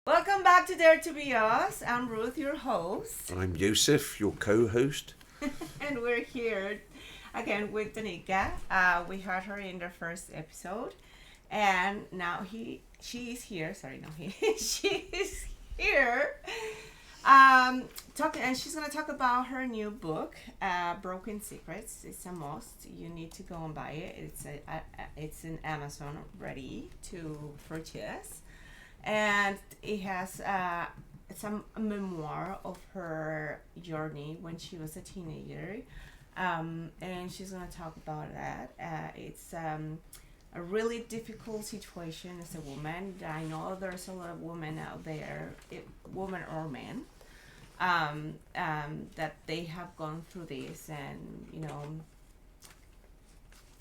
Welcome back to Dare to Be Us. I'm Ruth, your host. I'm Yusuf, your co-host. And we're here again with Denika. We had her in the first episode. And now she is here. Sorry, no, she is here. Talking, and she's gonna talk about her new book, Broken Secrets. It's a must. You need to go and buy it. It's in Amazon ready to purchase, and it has some memoir of her journey when she was a teenager, and she's gonna talk about that. It's a really difficult situation as a woman. I know there's a lot of women out there, women or men, that they have gone through this, and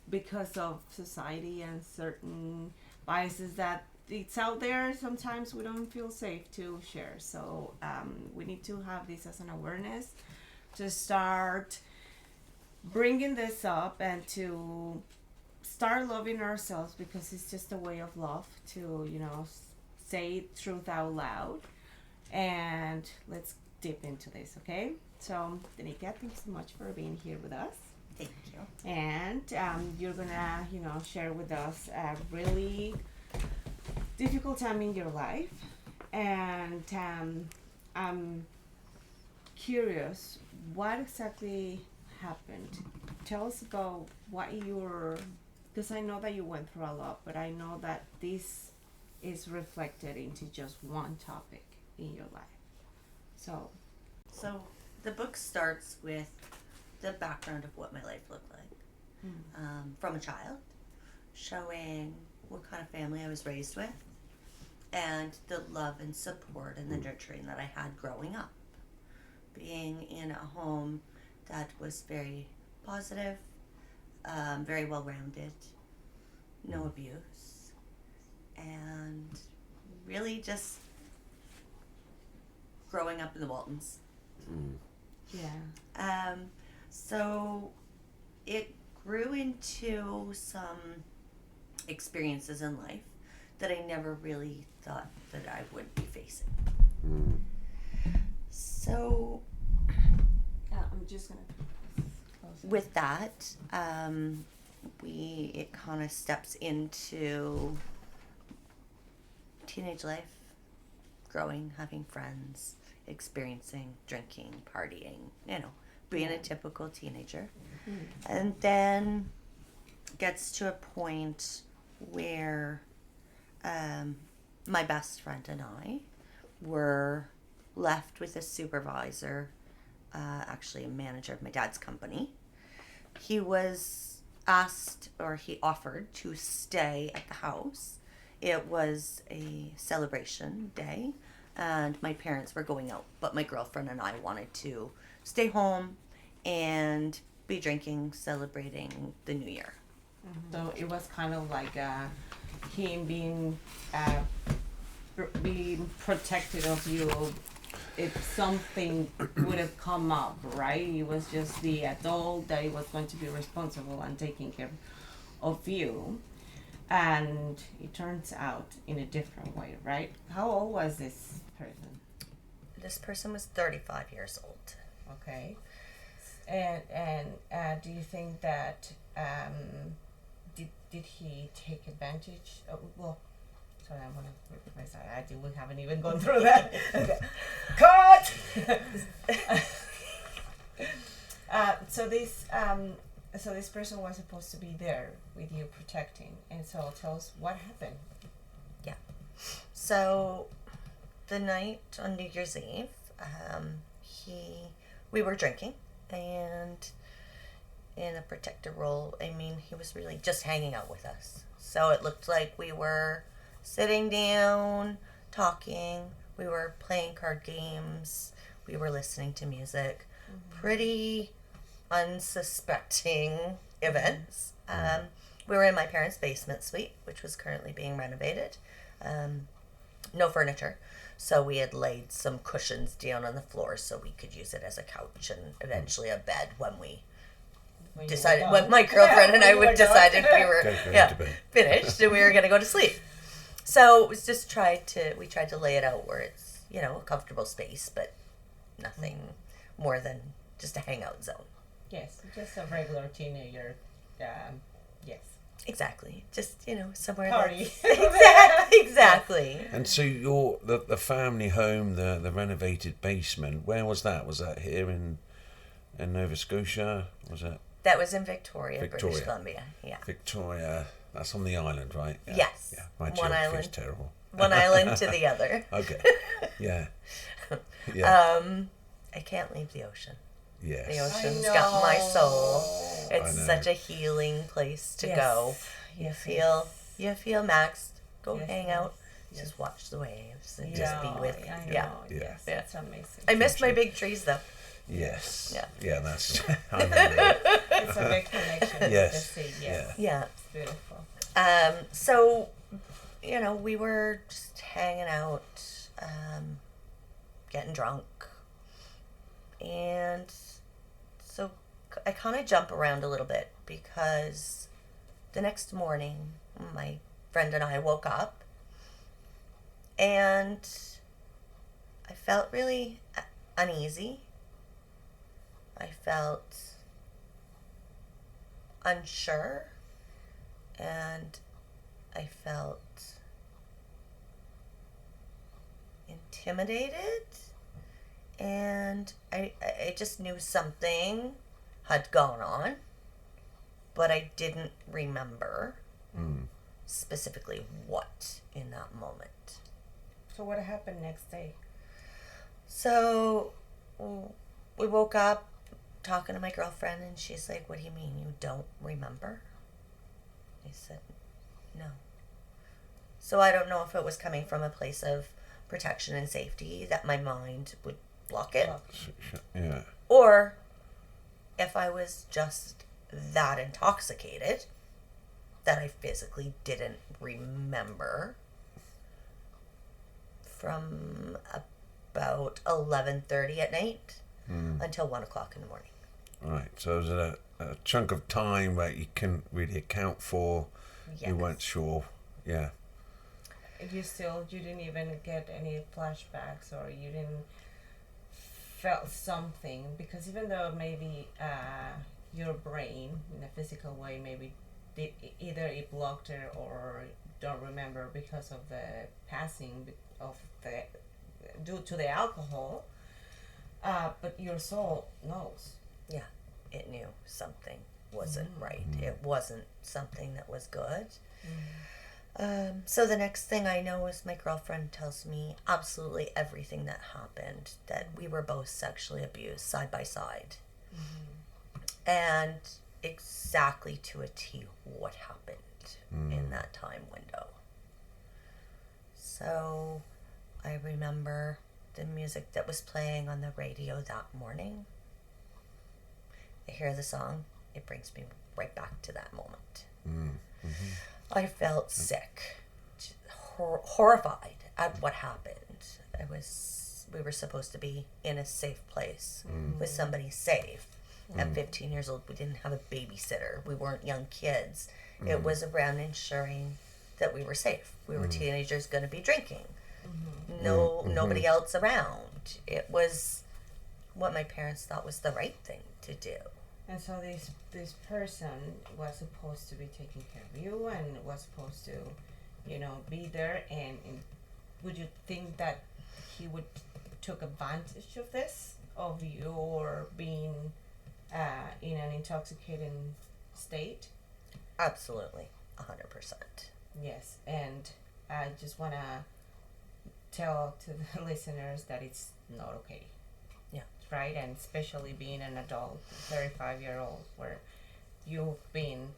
because of society and certain biases that it's out there, sometimes we don't feel safe to share. So we need to have this as an awareness to start bringing this up and to start loving ourselves, because it's just a way of love to say truth out loud. And let's dip into this, okay? So Denika, thanks so much for being here with us. Thank you. And you're gonna share with us a really difficult time in your life, and I'm curious what exactly happened. Tell us about what because I know that you went through a lot, but I know that this is reflected into just one topic in your life. So The book starts with the background of what my life looked like from a child, showing what kind of family I was raised with, and the love and support and the nurturing that I had growing up. Being in a home that was very positive, very well-rounded, no abuse, and really just growing up in the Waltons. yeah. So it grew into some experiences in life that I never really thought that I would be facing. So I'm just gonna close it. with that, it kind of steps into teenage life, growing, having friends, experiencing, drinking, partying, being a typical teenager. And then gets to a point where my best friend and I were left with a supervisor, actually a manager of my dad's company. He was asked, or he offered to stay at the house. It was a celebration day, and my parents were going out, but my girlfriend and I wanted to stay home and be drinking, celebrating the new year. So it was kind of like him being protected of you if something would have come up, right? He was just the adult that he was going to be responsible and taking care of you. And it turns out in a different way, right? How old was this person? This person was 35 years old. Okay. And do you think that did he take advantage of, well, sorry, I want to repeat myself. We haven't even gone through that. Okay. Cut! So this person was supposed to be there with you protecting, and so tell us what happened. Yeah. So the night on New Year's Eve, we were drinking, and in a protective role, he was really just hanging out with us. So it looked like we were sitting down, talking, we were playing card games, we were listening to music, pretty unsuspecting events. We were in my parents' basement suite, which was currently being renovated. No furniture. So we had laid some cushions down on the floor so we could use it as a couch and eventually a bed when my girlfriend and I decided we were finished and we were going to go to sleep. So it was just we tried to lay it out where it's, a comfortable space, but nothing more than just a hangout zone. Yes, just a regular teenager. Yes. Exactly. Just, somewhere. Party. Exactly. And so the family home, the renovated basement, where was that? Was that here in Nova Scotia? Was that? That was in Victoria, British Columbia. Yeah. Victoria. That's on the island, right? Yeah. Yes. Yeah. My One geography is island. terrible. One island to the other. Okay. Yeah. Yeah. I can't leave the ocean. Yes. The ocean's got my soul. It's I know. such a healing place to Yes. go. Yes, You feel maxed. Go Yes, hang yes, out. yes. Just watch the waves and just be with. I know. Yeah. Yes, Yeah. it's amazing. I miss my big trees though. Yes. Yeah. Yeah. That's. I remember. It's a big connection. Yes. The sea, yes. Yeah. It's beautiful. So, we were just hanging out, getting drunk. And so I kind of jump around a little bit because the next morning my friend and I woke up and I felt really uneasy. I felt unsure and I felt intimidated. And I just knew something had gone on, but I didn't remember specifically what in that moment. So what happened next day? So we woke up talking to my girlfriend, and she's like, "What do you mean you don't remember?" I said, "No." So I don't know if it was coming from a place of protection and safety that my mind would block it. Yeah. Or if I was just that intoxicated that I physically didn't remember from about 11:30 at night until 1 o'clock in the morning. All right. So it was a chunk of time where you couldn't really account for. Yes. You weren't sure. Yeah. You didn't even get any flashbacks, or you didn't felt something, because even though maybe your brain in a physical way maybe either it blocked it or don't remember because of the passing of the due to the alcohol, but your soul knows. Yeah, it knew something wasn't right. It wasn't something that was good. So the next thing I know is my girlfriend tells me absolutely everything that happened, that we were both sexually abused side by side. And exactly to a T what happened in that time window. So I remember the music that was playing on the radio that morning. I hear the song, it brings me right back to that moment. I felt sick, horrified at what happened. We were supposed to be in a safe place with somebody safe. At 15 years old, we didn't have a babysitter. We weren't young kids. It was around ensuring that we were safe. We were teenagers going to be drinking. Nobody else around. It was what my parents thought was the right thing to do. And so this person was supposed to be taking care of you and was supposed to, be there. And would you think that he would took advantage of this, of your being in an intoxicating state? Absolutely, 100%. Yes, and I just want to tell to the listeners that it's not okay. Yeah. Right, and especially being an adult, 35-year-old, where you've been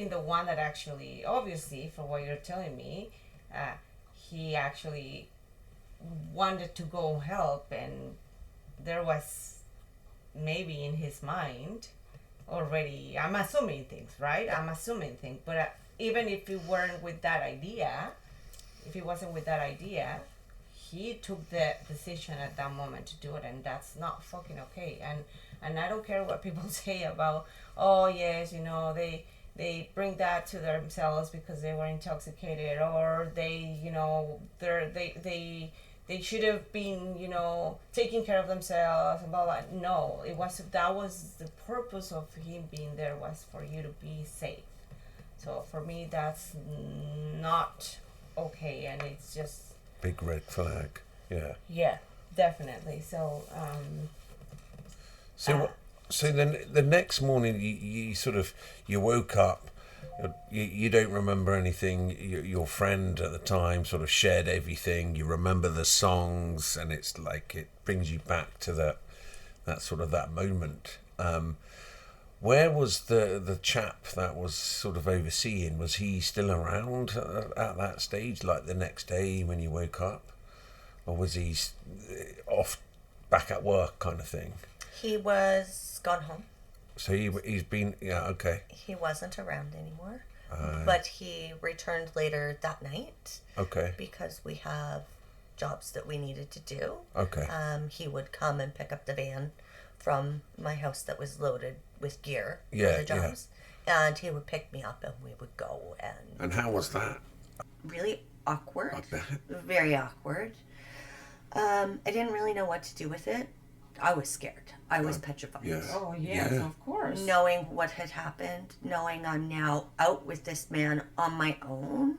the one that actually, obviously, from what you're telling me, he actually wanted to go help, and there was maybe in his mind already, I'm assuming things, right? I'm assuming things, but even if he wasn't with that idea, he took the decision at that moment to do it, and that's not fucking okay. And I don't care what people say about, oh yes, they bring that to themselves because they were intoxicated, or they, they should have been, taking care of themselves and blah blah. No, that was the purpose of him being there, was for you to be safe. So for me, that's not okay, and it's just big red flag. Yeah. Yeah, definitely. So. So then the next morning, you woke up. You don't remember anything. Your friend at the time sort of shared everything. You remember the songs, and it's like it brings you back to that moment. Where was the chap that was sort of overseeing? Was he still around at that stage, like the next day when you woke up, or was he off back at work kind of thing? He was gone home. So he's been, yeah, okay. He wasn't around anymore, but he returned later that night. Okay. Because we have jobs that we needed to do. Okay. He would come and pick up the van from my house that was loaded with gear for the jobs. Yeah. And he would pick me up and we would go. And how was that? Really awkward. I bet. Very awkward. I didn't really know what to do with it. I was scared. I was petrified. Yeah. Oh, yes, of course. Knowing what had happened, knowing I'm now out with this man on my own,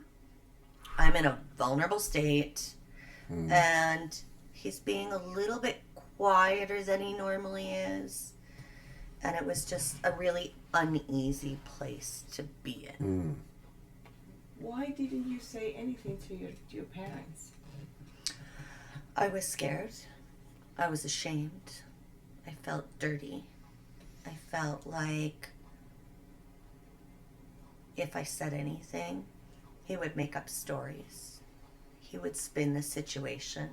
I'm in a vulnerable state, and he's being a little bit quieter than he normally is, and it was just a really uneasy place to be in. Why didn't you say anything to your parents? I was scared. I was ashamed. I felt dirty. I felt like if I said anything, he would make up stories. He would spin the situation.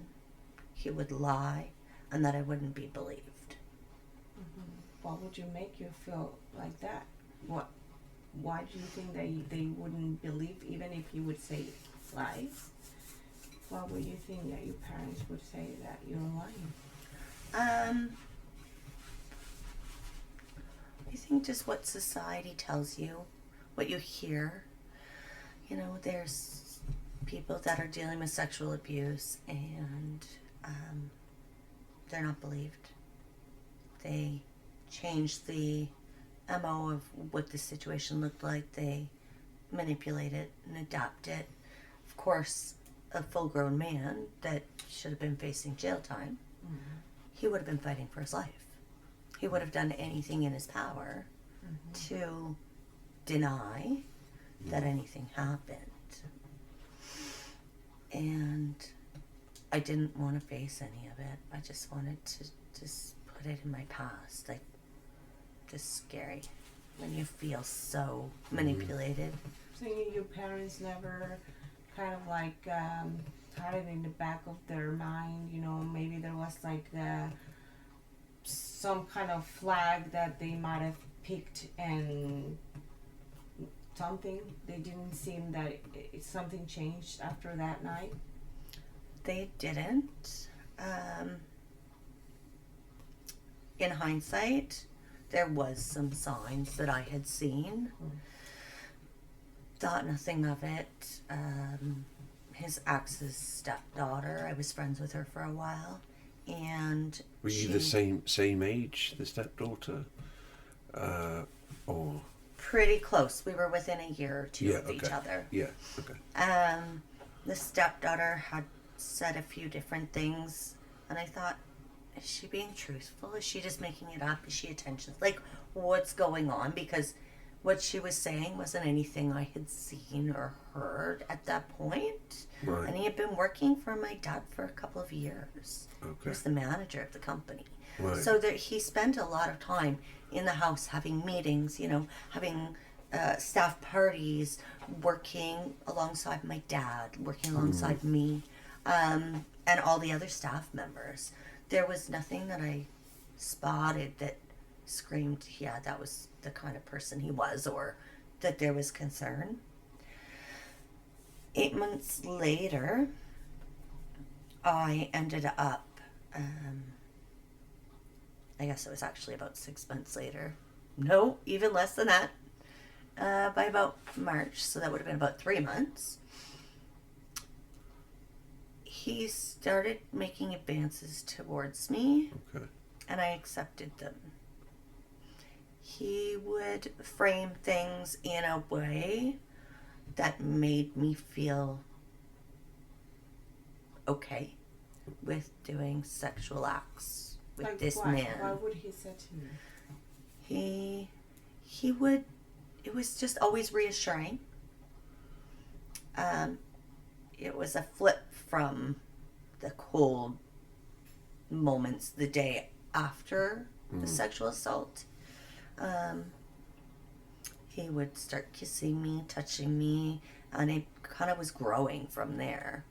He would lie, and that I wouldn't be believed. What would you make you feel like that? Why do you think they wouldn't believe, even if you would say lies? Why would you think that your parents would say that you're lying? I think just what society tells you, what you hear. There's people that are dealing with sexual abuse and they're not believed. They change the MO of what the situation looked like. They manipulate it and adapt it. Of course, a full-grown man that should have been facing jail time, he would have been fighting for his life. He would have done anything in his power to deny that anything happened. And I didn't want to face any of it. I just wanted to just put it in my past. Like, just scary when you feel so manipulated. So your parents never kind of like had it in the back of their mind, maybe there was like some kind of flag that they might have picked, and something, they didn't seem that something changed after that night? They didn't. In hindsight, there was some signs that I had seen. Thought nothing of it. His ex's stepdaughter, I was friends with her for a while, and were you the same age, the stepdaughter, or pretty close? We were within a year or two of each other. Yeah. Okay. The stepdaughter had said a few different things, and I thought, is she being truthful? Is she just making it up? Is she attention? Like, what's going on? Because what she was saying wasn't anything I had seen or heard at that point. Right. And he had been working for my dad for a couple of years. Okay. He was the manager of the company. Right. So that he spent a lot of time in the house having meetings, having staff parties, working alongside my dad, working alongside me, and all the other staff members. There was nothing that I spotted that screamed, yeah, that was the kind of person he was, or that there was concern. 8 months later, I ended up, I guess it was actually about 6 months later. No, even less than that. by about March, so that would have been about 3 months, he started making advances towards me, Okay. and I accepted them. He would frame things in a way that made me feel okay with doing sexual acts with Like this what? man. What would he say to you? He would, it was just always reassuring. It was a flip from the cold moments the day after the sexual assault. He would start kissing me, touching me, and it kind of was growing from there.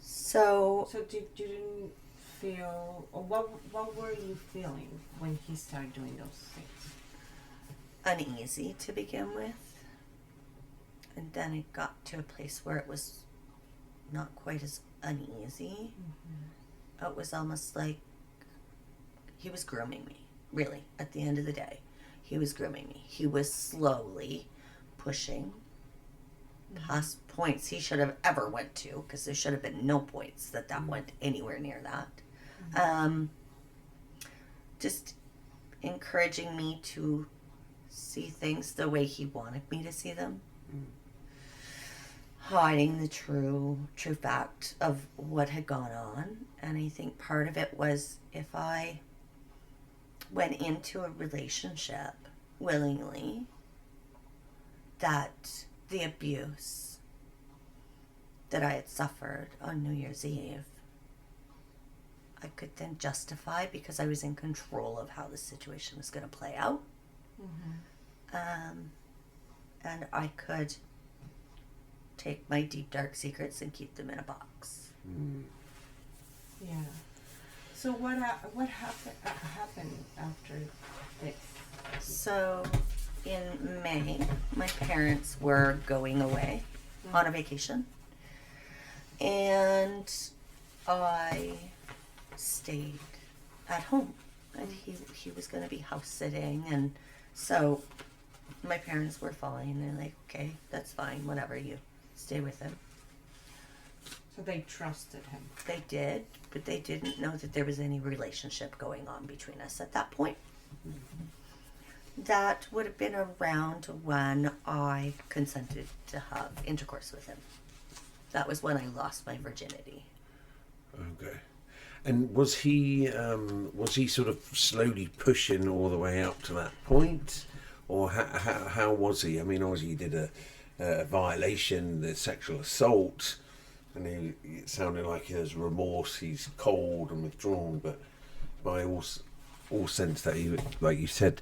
So So you didn't feel, or what were you feeling when he started doing those things? uneasy to begin with, and then it got to a place where it was not quite as uneasy. It was almost like he was grooming me, really, at the end of the day. He was grooming me. He was slowly pushing past points he should have ever went to, because there should have been no points that went anywhere near that. Just encouraging me to see things the way he wanted me to see them. Hiding the true fact of what had gone on. And I think part of it was, if I went into a relationship willingly, that the abuse that I had suffered on New Year's Eve, I could then justify, because I was in control of how the situation was going to play out. And I could take my deep, dark secrets and keep them in a box. Yeah. So what happened after this? So in May, my parents were going away on a vacation, and I stayed at home, and he was going to be house sitting, and so my parents were fine. They're like, okay, that's fine, whatever, you stay with him. So they trusted him. They did, but they didn't know that there was any relationship going on between us at that point. That would have been around when I consented to have intercourse with him. That was when I lost my virginity. Okay. And was he sort of slowly pushing all the way up to that point, or how was he? I mean, obviously he did a violation, the sexual assault, and it sounded like there's remorse. He's cold and withdrawn, but by all sense that he, like you said,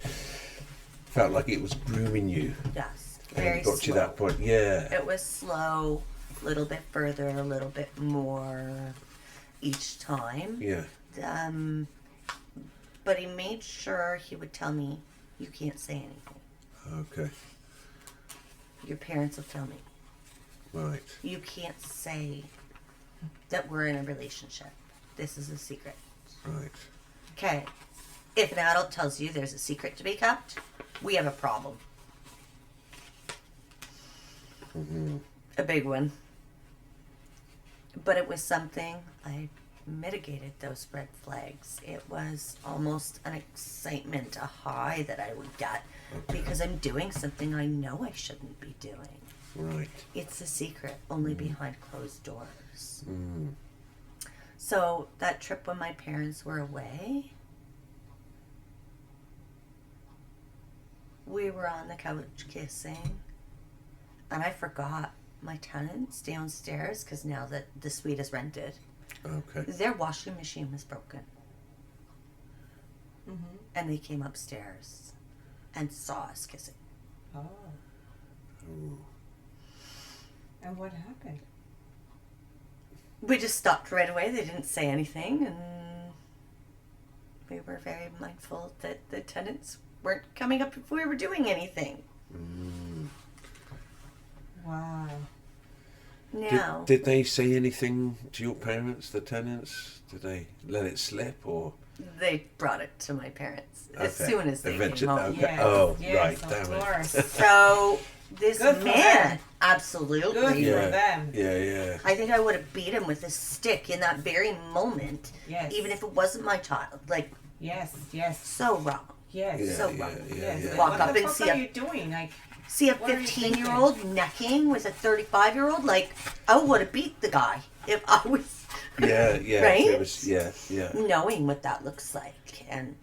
felt like it was grooming you. Yes, And very it got slow. to that point. Yeah. It was slow, a little bit further, a little bit more each time. Yeah. But he made sure he would tell me, you can't say anything. Okay. Your parents will tell me. Right. You can't say that we're in a relationship. This is a secret. Right. Okay. If an adult tells you there's a secret to be kept, we have a problem. A big one. But it was something I mitigated those red flags. It was almost an excitement, a high that I would get because I'm doing something I know I shouldn't be doing. Right. It's a secret, only behind closed doors. So that trip when my parents were away, we were on the couch kissing, and I forgot my tenants downstairs, because now that the suite is rented, Okay. their washing machine was broken. And they came upstairs and saw us kissing. Oh. And what happened? We just stopped right away. They didn't say anything, and we were very mindful that the tenants weren't coming up if we were doing anything. Wow. now. Did they say anything to your parents, the tenants? Did they let it slip, or? They brought it to my parents as Okay. soon as they Eventually- came home. okay. Yes, Oh, yes, right, of damn it. course. So this Good for man, them. absolutely. Good for Yeah. them. Yeah. I think I would have beat him with a stick in that very moment, Yes. even if it wasn't my child. Like, Yes, yes, so wrong. yes. Yeah, So yeah, wrong. Yes. yeah. Walk What up the and fuck see are a- you doing? Like, See a What are you 15-year-old necking with a 35-year-old? Like, I would have beat the guy if I was Yeah. Right? It was, yeah. knowing what that looks like. And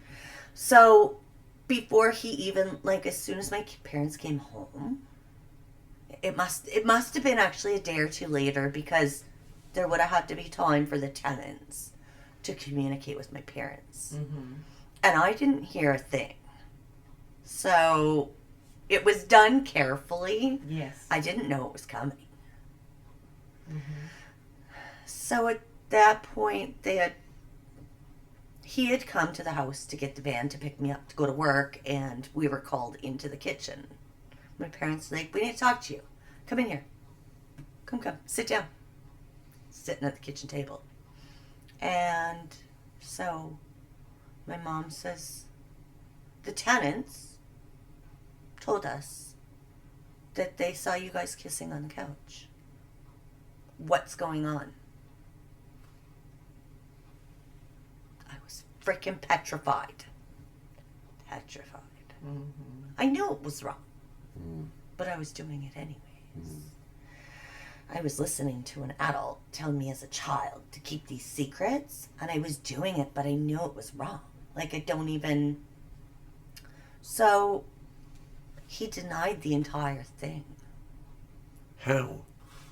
so before he even, like, as soon as my parents came home, it must have been actually a day or two later, because there would have had to be time for the tenants to communicate with my parents. And I didn't hear a thing. So it was done carefully. yes. I didn't know it was coming. So at that point, he had come to the house to get the van to pick me up to go to work, and we were called into the kitchen. My parents were like, "We need to talk to you. Come in here. Come, sit down." Sitting at the kitchen table. And so my mom says, "The tenants told us that they saw you guys kissing on the couch. What's going on?" I was freaking petrified. I knew it was wrong, but I was doing it anyways. I was listening to an adult tell me as a child to keep these secrets, and I was doing it, but I knew it was wrong. Like, I don't even... So he denied the entire thing. How?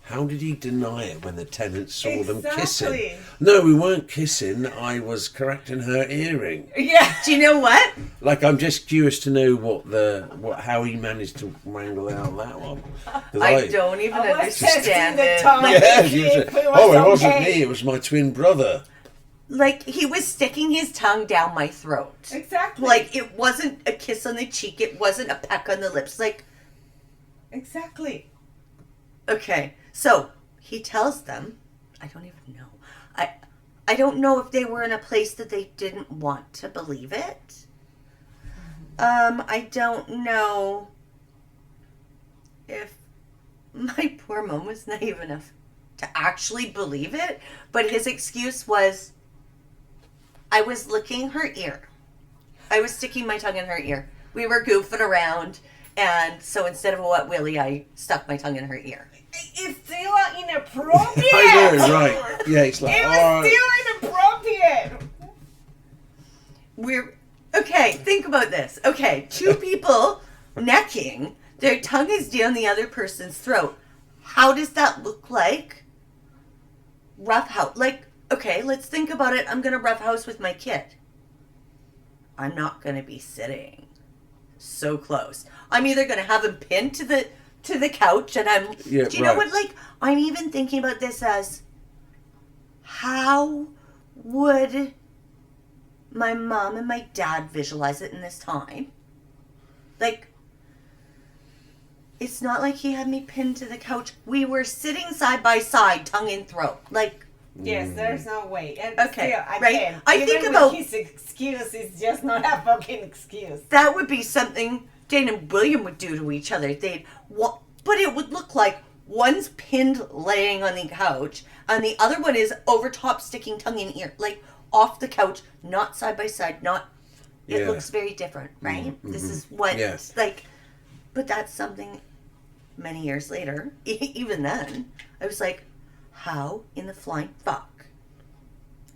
How did he deny it when the tenants saw them Exactly. kissing? No, we weren't kissing. I was correcting her earring. Yeah. Do you know what? Like, I'm just curious to know how he managed to wrangle out that one. 'Cause I don't even I was understand testing the it. tongue. Yeah, If you it said, was oh, it wasn't okay. me. It was my twin brother. Like, he was sticking his tongue down my throat. Exactly. Like, it wasn't a kiss on the cheek. It wasn't a peck on the lips. Like, Exactly. okay. So, he tells them, I don't even know. I don't know if they were in a place that they didn't want to believe it. I don't know if my poor mom was naive enough to actually believe it, but his excuse was, I was licking her ear. I was sticking my tongue in her ear. We were goofing around, and so instead of a wet willy, I stuck my tongue in her ear. It's still inappropriate. I know, right? Yeah, it's like, It was all right. still inappropriate. Okay, think about this. Okay, two people necking, their tongue is down the other person's throat. How does that look like? Roughhouse. Like, okay, let's think about it. I'm gonna roughhouse with my kid. I'm not gonna be sitting so close. I'm either gonna have him pinned to the couch, and I'm. Yeah, do you know right. what? Like, I'm even thinking about this as, how would my mom and my dad visualize it in this time? Like, it's not like he had me pinned to the couch. We were sitting side by side, tongue in throat. Like, Yes, there's no way. And Okay, still, right? again, I even think with about- his excuse is just not a fucking excuse. that would be something Dane and William would do to each other. But it would look like one's pinned laying on the couch, and the other one is over top sticking tongue in ear. Like, off the couch, not side by side, not... It Yeah. looks very different, right? This is what... Yes. Like, but that's something many years later, even then, I was like, how in the flying fuck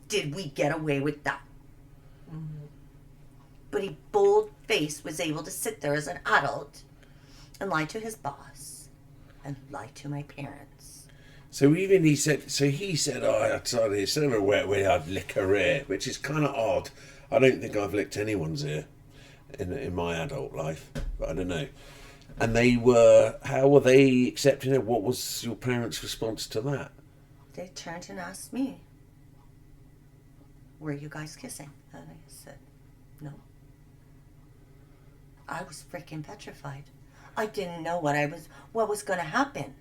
did we get away with that? But he bold-faced was able to sit there as an adult and lie to his boss and lie to my parents. So even he said, oh, I told you, instead of a wet willy, I'd lick her ear, which is kind of odd. I don't think I've licked anyone's ear in my adult life, but I don't know. And how were they accepting it? What was your parents' response to that? They turned and asked me, were you guys kissing? And I said, no. I was freaking petrified. I didn't know what was going to happen.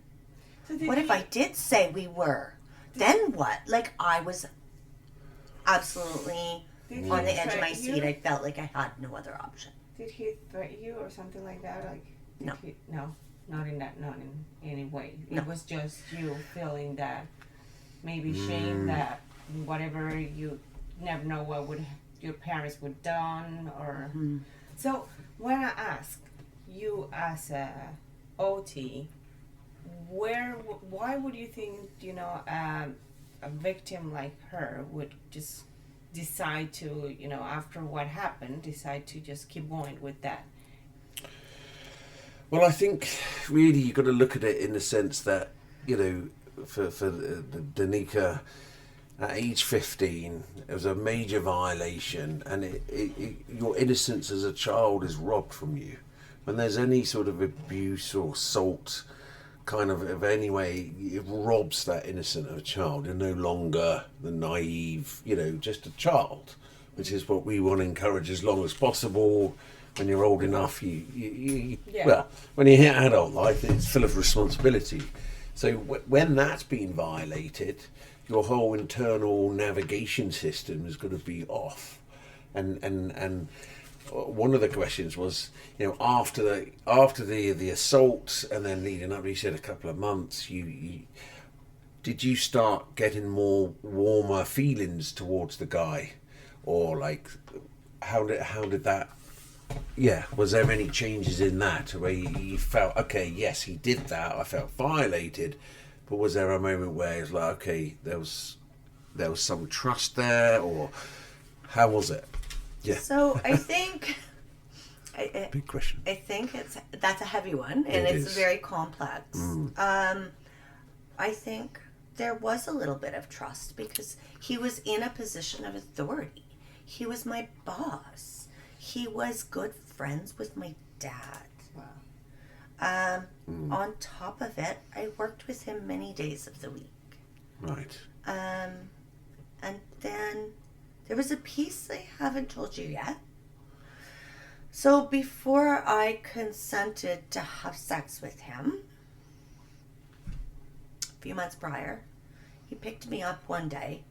So did What if he- I did say we were? Then what? Like, I was absolutely Did on he the edge of my threaten you? seat. I felt like I had no other option. Did he threaten you or something like that? Like, did No. No, not in that, not in any way. No. It was just you feeling that maybe shame that whatever you never know what would your parents would done or. So when I ask you as a OT, why would you think a victim like her would just decide to after what happened decide to just keep going with that? Well, I think really you've got to look at it in the sense that, for Denika, at age 15, it was a major violation, and your innocence as a child is robbed from you. When there's any sort of abuse or assault, kind of any way, it robs that innocence of a child. You're no longer the naive, just a child, which is what we want to encourage as long as possible. When you're old enough, well, when you hit adult life, it's full of responsibility. So when that's been violated, your whole internal navigation system is going to be off. And one of the questions was, after the assault and then leading up, you said a couple of months, did you start getting more warmer feelings towards the guy, or like how did that? Yeah, was there any changes in that where you felt, okay, yes, he did that, I felt violated, but was there a moment where it's like, okay, there was some trust there, or how was it? Yeah. So I think Big question. I think that's a heavy one, and it's very complex. I think there was a little bit of trust because he was in a position of authority. He was my boss. He was good friends with my dad. Wow. On top of it, I worked with him many days of the week. Right. And then there was a piece I haven't told you yet. So before I consented to have sex with him, a few months prior, he picked me up one day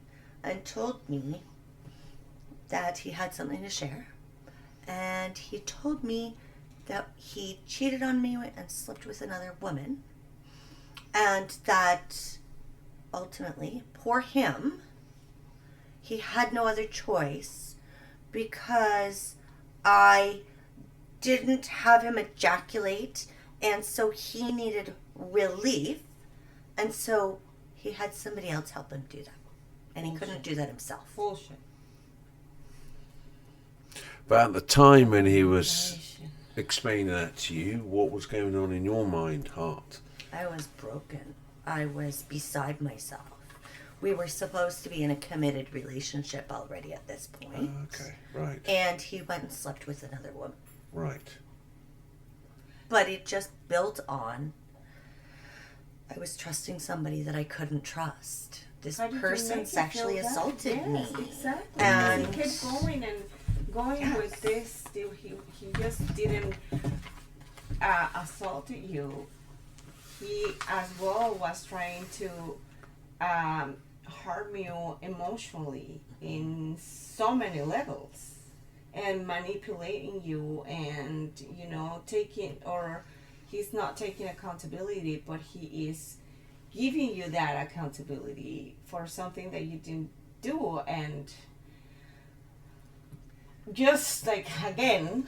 and told me that he had something to share. And he told me that he cheated on me and slept with another woman. And that ultimately, poor him, he had no other choice because I didn't have him ejaculate, and so he needed relief, and so he had somebody else help him do that. And he couldn't do that himself. Bullshit. But at the time when he was explaining that to you, what was going on in your mind, heart? I was broken. I was beside myself. We were supposed to be in a committed relationship already at this point. Okay, right. And he went and slept with another woman. Right. But it just built on, I was trusting somebody that I couldn't trust. This How did you person make it sexually feel that? assaulted me. Yes, exactly. And He kept going and going with this. He just didn't assault you. He as well was trying to harm you emotionally in so many levels, and manipulating you, and taking, or he's not taking accountability, but he is giving you that accountability for something that you didn't do. And just like, again,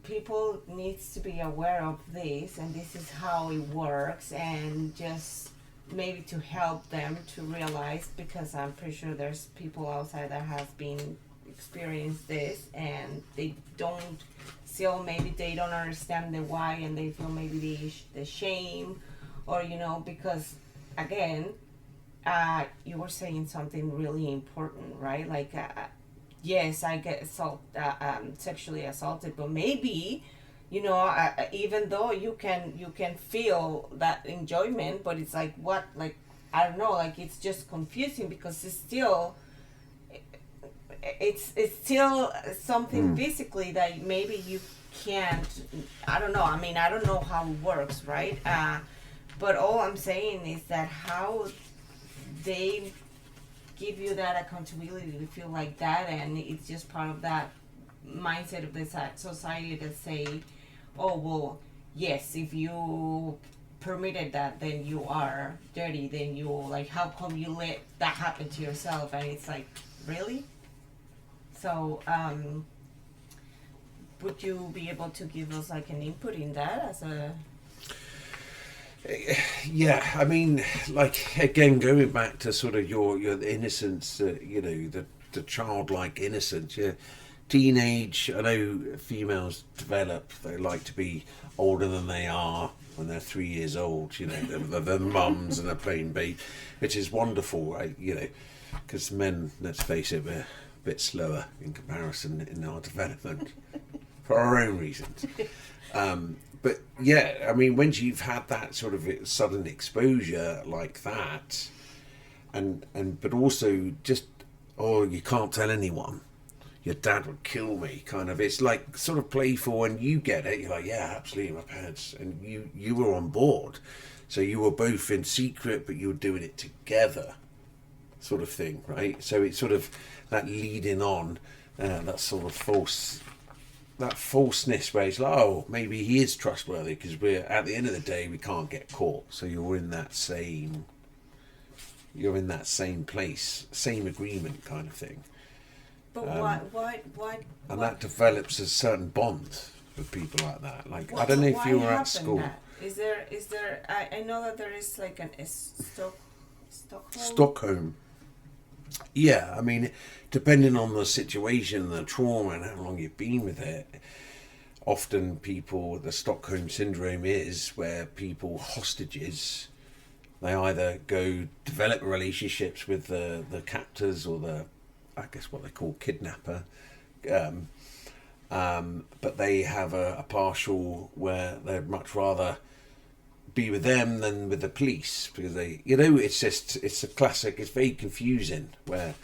people needs to be aware of this, and this is how it works, and just maybe to help them to realize, because I'm pretty sure there's people outside that has been experienced this, and they don't still, maybe they don't understand the why, and they feel maybe the shame, or because again, you were saying something really important, right? Like, yes, I get sexually assaulted, but maybe, even though you can feel that enjoyment, but it's like, what, like, I don't know, like, it's just confusing because it's still something physically that maybe you can't, I don't know, I mean, I don't know how it works, right? But all I'm saying is that how they give you that accountability to feel like that, and it's just part of that mindset of the society that say, oh well, yes, if you permitted that, then you are dirty. Then you like, how come you let that happen to yourself? And it's like, really? So, would you be able to give us like an input in that as a? Yeah, I mean, like again, going back to sort of your innocence, you know, the childlike innocence. Yeah, teenage. I know females develop; they like to be older than they are when they're 3 years old. You know, they're mums and they're playing babe, which is wonderful, right? You know, because men, let's face it, we're a bit slower in comparison in our development for our own reasons. But yeah, I mean, once you've had that sort of sudden exposure like that, and but also just, oh, you can't tell anyone, your dad would kill me, kind of. It's like sort of playful, and you get it. You're like, yeah, absolutely, my parents, and you were on board, so you were both in secret, but you were doing it together, sort of thing, right? So it's sort of that leading on, that sort of that falseness where it's like, oh, maybe he is trustworthy because we're at the end of the day we can't get caught. So you're in that same place, same agreement kind of thing. But why? And that develops a certain bond with people like that. Like, I don't know if you were at school. That? Is there? I know that there is like Stockholm. Stockholm. Yeah, I mean, depending on the situation, the trauma, and how long you've been with it, often people, the Stockholm syndrome is where people, hostages, they either go develop relationships with the captors or the, I guess what they call kidnapper, but they have a partial where they'd much rather be with them than with the police, because they, you know, it's a classic, it's very confusing but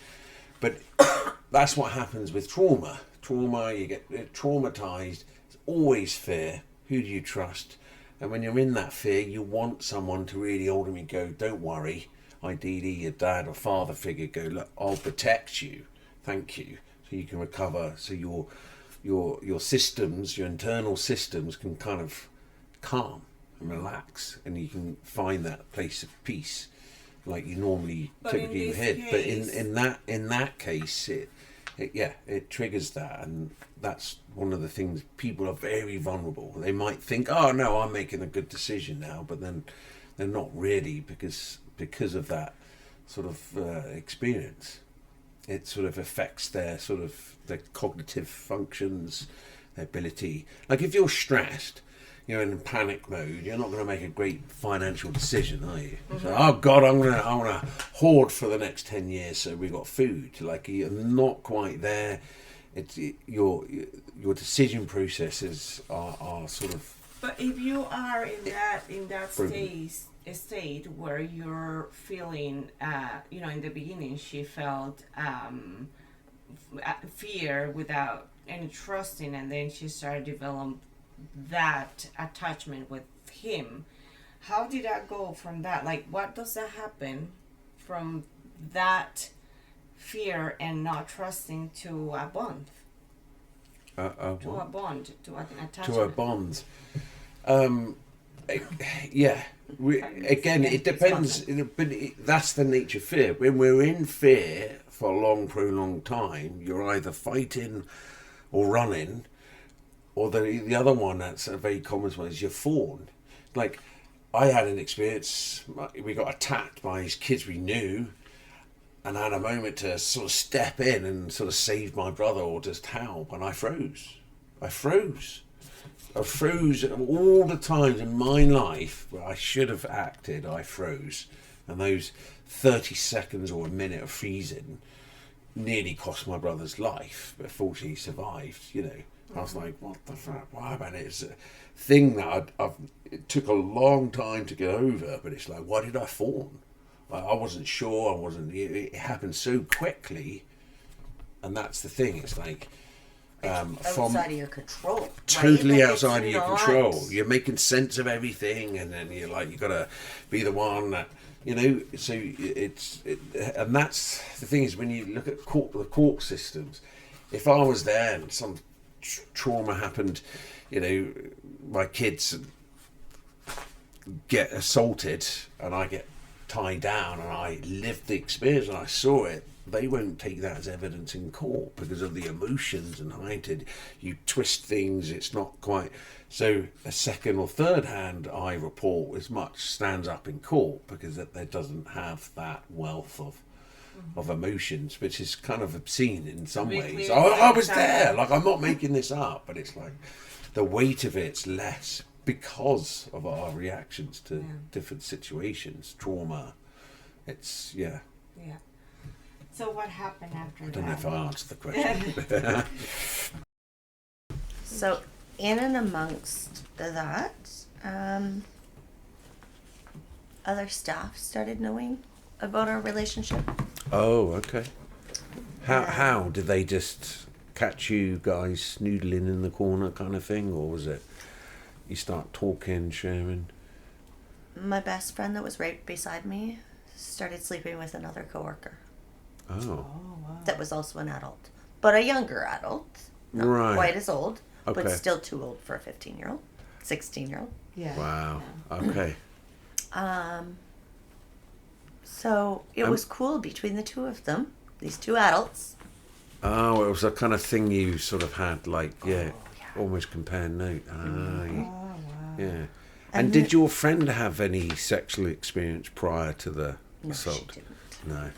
that's what happens with trauma, you get traumatized, it's always fear, who do you trust? And when you're in that fear, you want someone to really ultimately go, don't worry, ideally your dad or father figure, go, look, I'll protect you, thank you, so you can recover, so your systems, your internal systems can kind of calm and relax, and you can find that place of peace like you normally typically hit. But in that case, it triggers that, and that's one of the things. People are very vulnerable. They might think, oh no, I'm making a good decision now, but then they're not really, because of that sort of experience. It sort of affects their cognitive functions, their ability. Like if you're stressed, you're in panic mode, you're not going to make a great financial decision, are you? Mm-hmm. So, oh God, I'm gonna hoard for the next 10 years so we got food. Like, you're not quite there. Your decision processes are sort of. But if you are in that state where you're feeling, in the beginning she felt fear without any trusting, and then she started developing that attachment with him. How did that go from that? Like, what does that happen from that fear and not trusting to a bond? To an attachment. To a bond. Yeah. Again, it depends, but that's the nature of fear. When we're in fear for a long, prolonged time, you're either fighting or running, or the other one that's a very common one is you're fawn. Like, I had an experience, we got attacked by these kids we knew, and I had a moment to sort of step in and sort of save my brother or just help, and I froze all the times in my life where I should have acted. I froze, and those 30 seconds or a minute of freezing nearly cost my brother's life, but fortunately he survived, you know. I was like, what the fuck? Why, man? It's a thing that it took a long time to get over, but it's like, why did I fawn? I wasn't sure, it happened so quickly, and that's the thing. It's like, from outside of your control. Right? totally Like, outside of it's your not- control. You're making sense of everything, and then you're like, you gotta be the one that, you know. So and that's the thing is when you look at the court systems. If I was there and some trauma happened, you know, my kids get assaulted and I get tied down and I lived the experience and I saw it, they won't take that as evidence in court because of the emotions and heightened. You twist things, it's not quite. So a second or third hand eye report as much stands up in court because it doesn't have that wealth of emotions, which is kind of obscene in some ways. I was there, like I'm not making this up, but it's like the weight of it's less because of our reactions to different situations, trauma. It's Yeah. So what happened after that? I don't know if I answered the question. So in and amongst that, other staff started knowing about our relationship. Oh, okay. How did they just catch you guys snoodling in the corner kind of thing, or was it you start talking, sharing? My best friend that was right beside me started sleeping with another coworker Oh, wow. that was also an adult, but a younger adult, not Right. quite as old, but Okay. still too old for a 15-year-old, 16-year-old. Yeah. wow. Okay. So it was cool between the two of them, these two adults. Oh, it was a kind of thing you sort of had, like, Yeah. almost compare note. Oh Yeah. wow. And And did your friend have any sexual experience prior to the No, assault? she didn't. No.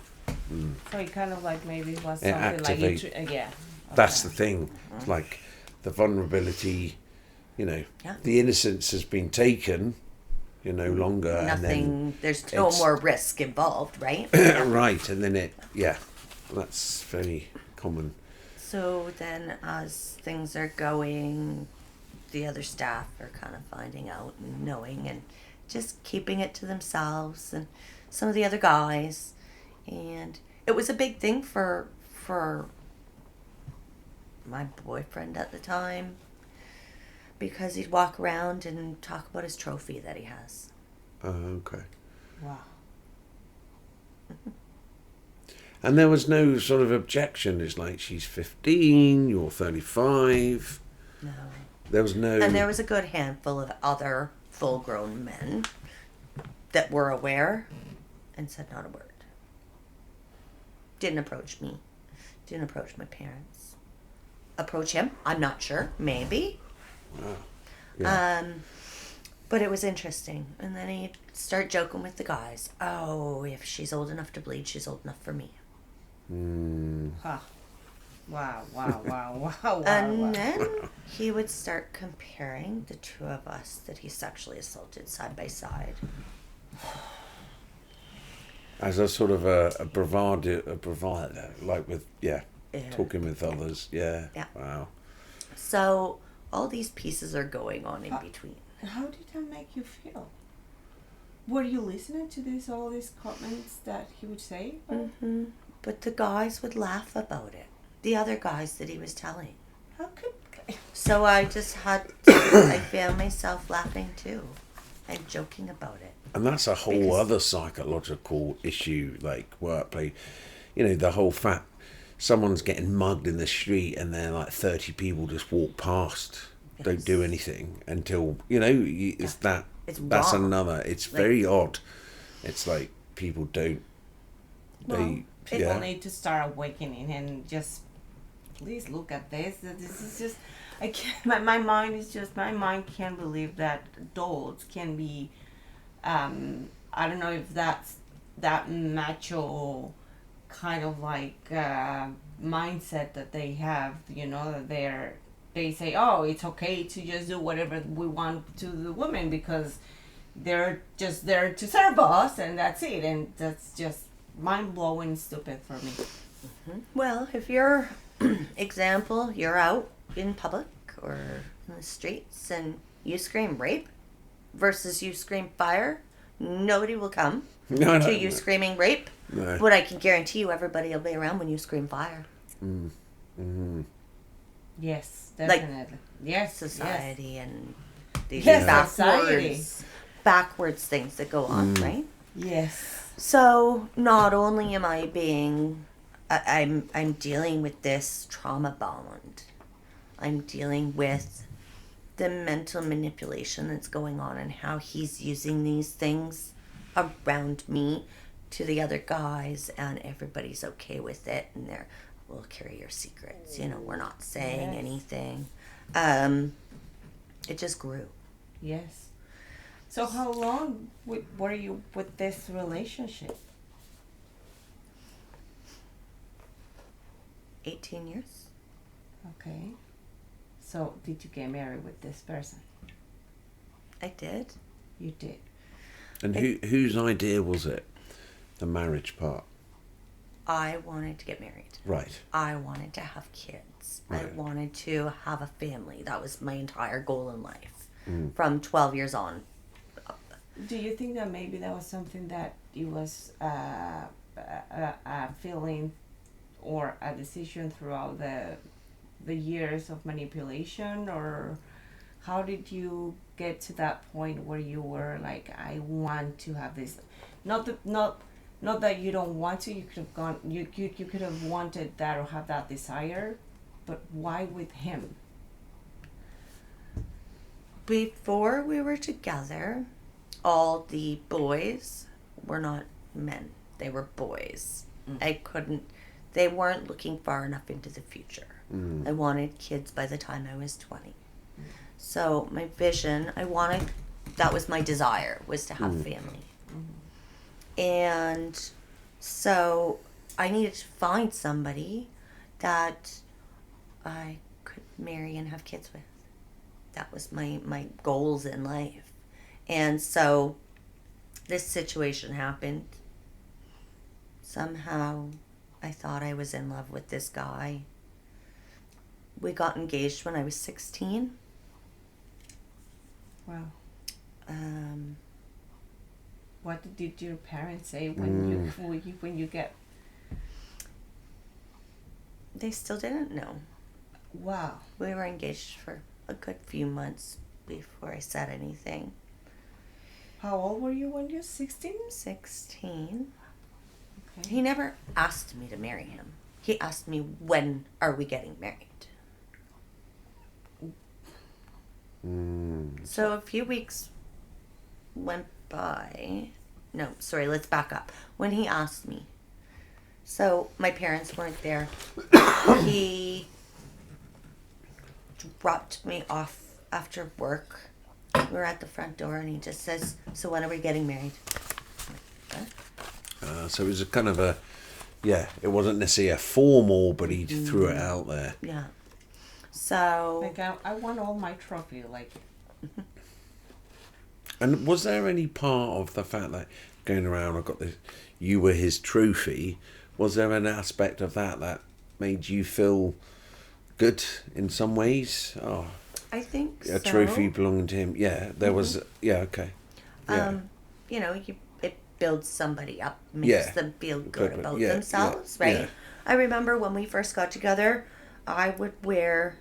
So it kind of like maybe it was It something like activate- yeah. That's the Okay. thing. It's like the vulnerability, you know, Yeah. the innocence has been taken, you're no longer. Nothing, there's no it's- more risk involved, right? And then, right, and then that's very common. So then as things are going, the other staff are kind of finding out and knowing and just keeping it to themselves and some of the other guys. And it was a big thing for my boyfriend at the time because he'd walk around and talk about his trophy that he has. Okay. Wow. And there was no sort of objection. It's like she's 15, you're 35. No. There was no. And there was a good handful of other full-grown men that were aware and said not a word. Didn't approach me. Didn't approach my parents. Approach him? I'm not sure. Maybe. Wow. Yeah. But it was interesting. And then he'd start joking with the guys. Oh, if she's old enough to bleed, she's old enough for me. Huh. Wow. Wow. And then he would start comparing the two of us that he sexually assaulted side by side. As a sort of a bravado, like with, Yeah. talking with others. Yeah. Yeah. Wow. So all these pieces are going on in between. How did that make you feel? Were you listening to all these comments that he would say? Mm-hmm. But the guys would laugh about it. The other guys that he was telling. How could? So I just had to, I found myself laughing too and joking about it. And that's a whole Because- other psychological issue, like workplace. You know, the whole fact someone's getting mugged in the street and then like 30 people just walk past, don't do anything until, you know, it's that. It's that's wrong. another. It's Like- very odd. It's like people don't. People need to start awakening and just please look at this. This is just I can't. My mind can't believe that adults can be. I don't know if that's that macho kind of like mindset that they have. You know that they say, oh, it's okay to just do whatever we want to the women because they're just there to serve us and that's it, and that's just mind-blowing stupid for me. Well, if you're, example, you're out in public or in the streets and you scream rape versus you scream fire, nobody will come No, to you screaming rape. No. But I can guarantee you everybody will be around when you scream fire. Yes, Like, definitely. Yes, society and these Yes, backwards things that go on, right? Yes. So not only am I being, I'm dealing with this trauma bond. I'm dealing with the mental manipulation that's going on and how he's using these things around me to the other guys, and everybody's okay with it, and they're, we'll carry your secrets, we're not saying anything. It just grew. Yes. So how long were you with this relationship? 18 years. Okay. So did you get married with this person? I did. You did. And whose idea was it? The marriage part. I wanted to get married. Right. I wanted to have kids. Right. I wanted to have a family. That was my entire goal in life. From 12 years on. Do you think that maybe that was something that you was feeling or a decision throughout the years of manipulation, or how did you get to that point where you were like, I want to have this? Not that you don't want to. You could have gone. You could have wanted that or have that desire, but why with him? Before we were together, all the boys were not men. They were boys. They weren't looking far enough into the future. I wanted kids by the time I was 20. So my vision, that was my desire, was to have a family. And so I needed to find somebody that I could marry and have kids with. That was my goals in life. And so this situation happened. Somehow I thought I was in love with this guy. We got engaged when I was 16. Wow. What did your parents say when you get? They still didn't know. Wow. We were engaged for a good few months before I said anything. How old were you when you were 16? 16. Okay. He never asked me to marry him. He asked me, when are we getting married? So a few weeks went by. No, sorry, let's back up. When he asked me. So my parents weren't there. He dropped me off after work. We were at the front door and he just says, so when are we getting married? I'm like, what? So it was a kind of it wasn't necessarily a formal, but he threw it out there. Yeah. So. Like, I want all my trophy, like. And was there any part of the fact that going around, I got this, you were his trophy, was there an aspect of that made you feel good in some ways? Oh, I think a trophy belonging to him. Yeah, there was. Yeah, okay. Yeah. It builds somebody up, makes them feel good about themselves, right? Yeah. I remember when we first got together, I would wear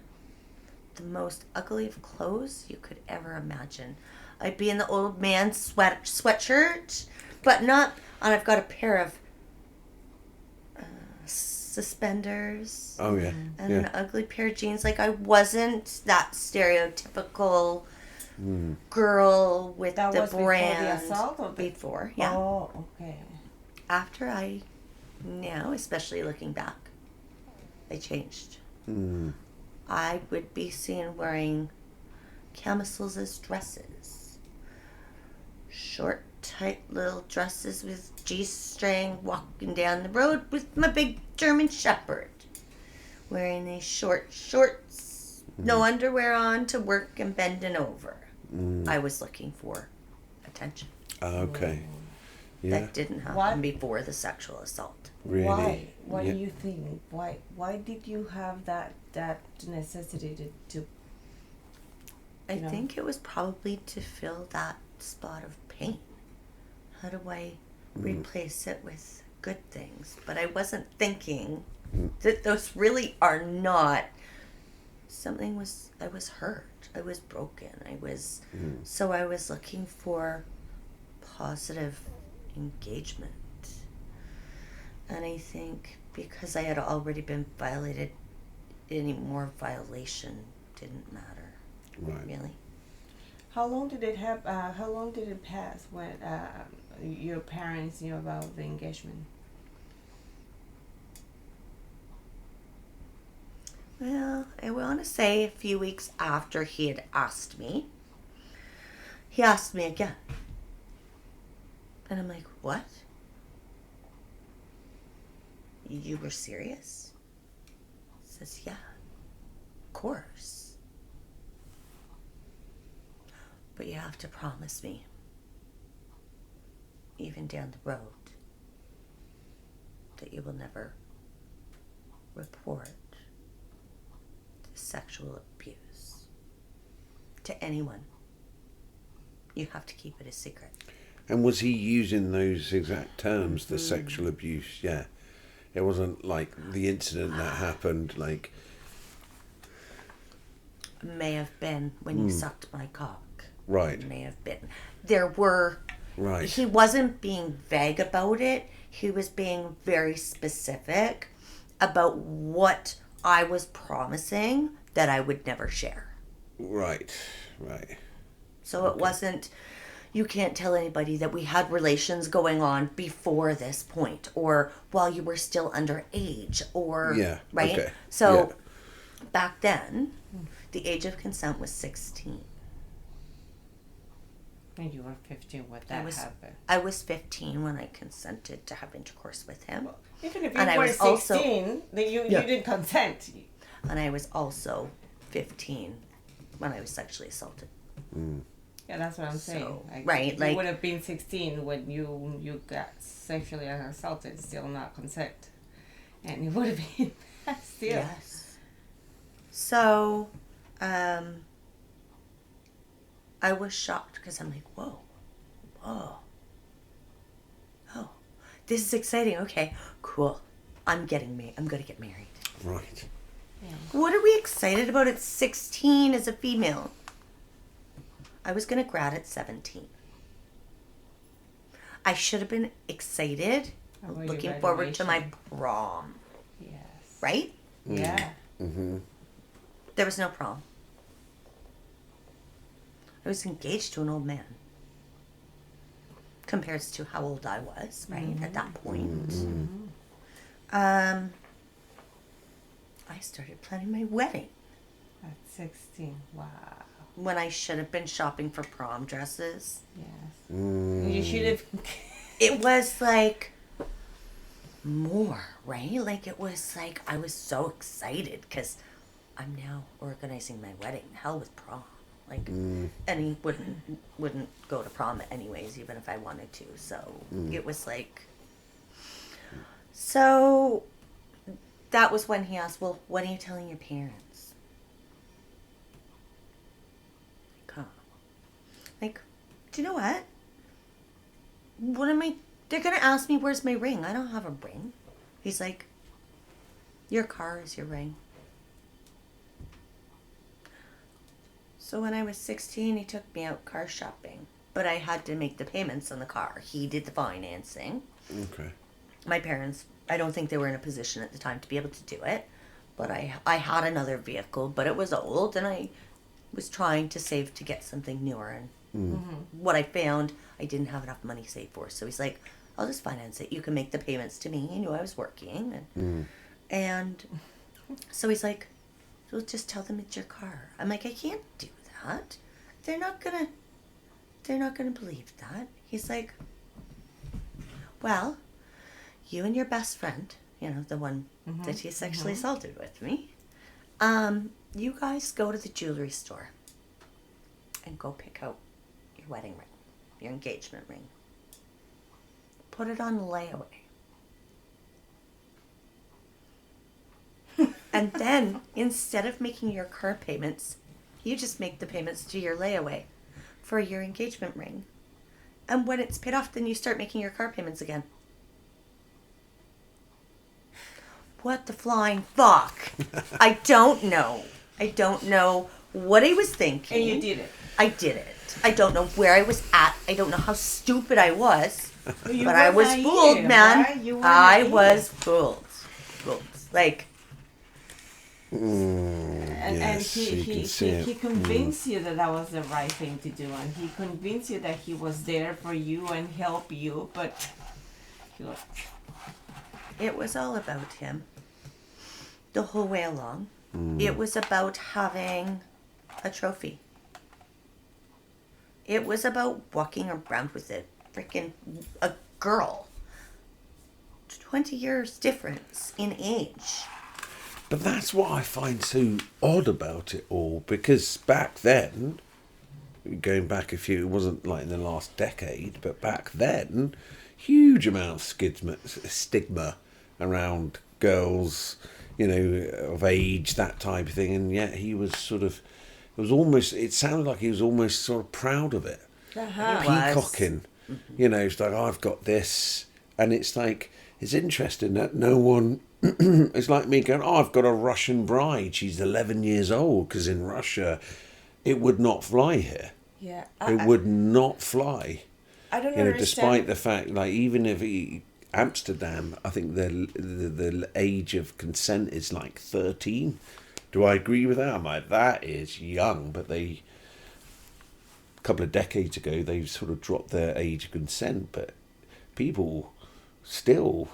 the most ugly of clothes you could ever imagine. I'd be in the old man sweatshirt, button up, and I've got a pair of suspenders. Oh yeah. And an ugly pair of jeans. Like, I wasn't that stereotypical girl with That the was brand. before the assault? Or Before, yeah. Oh, okay. After now, especially looking back, I changed. I would be seen wearing camisoles as dresses. Short, tight little dresses with G-string, walking down the road with my big German Shepherd. Wearing these short shorts, no underwear on, to work and bending over. I was looking for attention. Okay. Yeah. That didn't happen before the sexual assault. Really? Why? What do you think? Why did you have that necessity to I think it was probably to fill that spot of pain. How do I replace it with good things? But I wasn't thinking that those really are not I was hurt. I was broken. So I was looking for positive engagement. And I think because I had already been violated, any more violation didn't matter. Right. Really. How long did it pass when your parents knew about the engagement? Well, I want to say a few weeks after he had asked me, he asked me again. And I'm like, what? You were serious? He says, yeah, of course. But you have to promise me, even down the road, that you will never report sexual abuse to anyone. You have to keep it a secret. And was he using those exact terms, the sexual abuse? Yeah. It wasn't like the incident that happened, like... May have been when you sucked my cock. Right. May have been. There were... Right. He wasn't being vague about it. He was being very specific about what I was promising that I would never share. Right. Right. So it wasn't... You can't tell anybody that we had relations going on before this point, or while you were still underage, or... Yeah. Right? Okay. So, back then, the age of consent was 16. When you were 15, what that happened? I was 15 when I consented to have intercourse with him. Well, even if you And I were was 16, then you didn't consent. And I was also 15 when I was sexually assaulted. Yeah, that's what I'm saying. So, Like, right, you like... would have been 16 when you got sexually assaulted, still not consent. And it would have been still. Yes. So, I was shocked because I'm like, whoa, oh, this is exciting. Okay, cool. I'm going to get married. Right. Yeah. What are we excited about at 16 as a female? I was going to grad at 17. I should have been excited, looking forward to my prom. Yes. Right? Yeah. Mm-hmm. There was no prom. I was engaged to an old man. Compared to how old I was, right, at that point. I started planning my wedding. At 16. Wow. When I should have been shopping for prom dresses. Yes. You should have... It was like more, right? Like it was like I was so excited because I'm now organizing my wedding. Hell with prom. Like, and he wouldn't go to prom anyways, even if I wanted to. So it was like, so that was when he asked, well, what are you telling your parents? Like, do you know what? They're going to ask me, where's my ring? I don't have a ring. He's like, your car is your ring. So when I was 16, he took me out car shopping. But I had to make the payments on the car. He did the financing. Okay. My parents, I don't think they were in a position at the time to be able to do it. But I had another vehicle, but it was old, and I was trying to save to get something newer. And what I found, I didn't have enough money saved for. So he's like, I'll just finance it. You can make the payments to me. He knew I was working. And so he's like, well, just tell them it's your car. I'm like, I can't do that. They're not gonna believe that. He's like, well, you and your best friend, you know, the one that he sexually assaulted with me, you guys go to the jewelry store and go pick out your wedding ring, your engagement ring. Put it on layaway. And then, instead of making your car payments, you just make the payments to your layaway for your engagement ring. And when it's paid off, then you start making your car payments again. What the flying fuck? I don't know. I don't know what I was thinking. And you did it. I did it. I don't know where I was at. I don't know how stupid I was. You But were I was naive, fooled, man. right? You were I naive. was fooled. Fooled. Like, And Yes, you can see he it. convinced you that that was the right thing to do, and he convinced you that he was there for you and help you, but he was, it was all about him. The whole way along. It was about having a trophy. It was about walking around with a girl. 20 years difference in age. But that's what I find so odd about it all, because back then, going back a few, it wasn't like in the last decade, but back then, huge amount of stigma around girls, you know, of age, that type of thing, and yet he was sort of, it sounded like he was almost sort of proud of it. uh-huh. Peacocking, you know, it's like, oh, I've got this, and it's like, it's interesting that no one, it's like me going, oh, I've got a Russian bride, she's 11 years old, because in Russia, it would not fly here. Yeah, It would not fly. I don't You know, understand. despite the fact, like, even if Amsterdam, I think the age of consent is like 13. Do I agree with that? I'm like, that is young, but a couple of decades ago, they sort of dropped their age of consent, but people still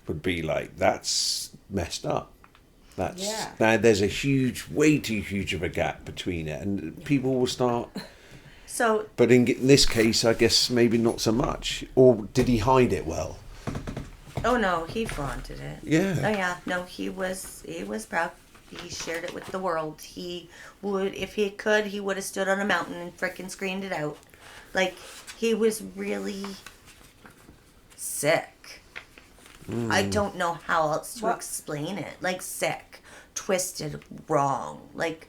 would be like, that's messed up. That's Yeah. now there's a way too huge of a gap between it, and people will start. So, But in this case, I guess maybe not so much. Or did he hide it well? oh no, he flaunted it. Yeah. Oh yeah, no, he was proud. He shared it with the world. He would, if he could, he would have stood on a mountain and frickin' screamed it out. Like, he was really sick. I don't know how else to What? explain it. Like, sick, twisted, wrong. Like,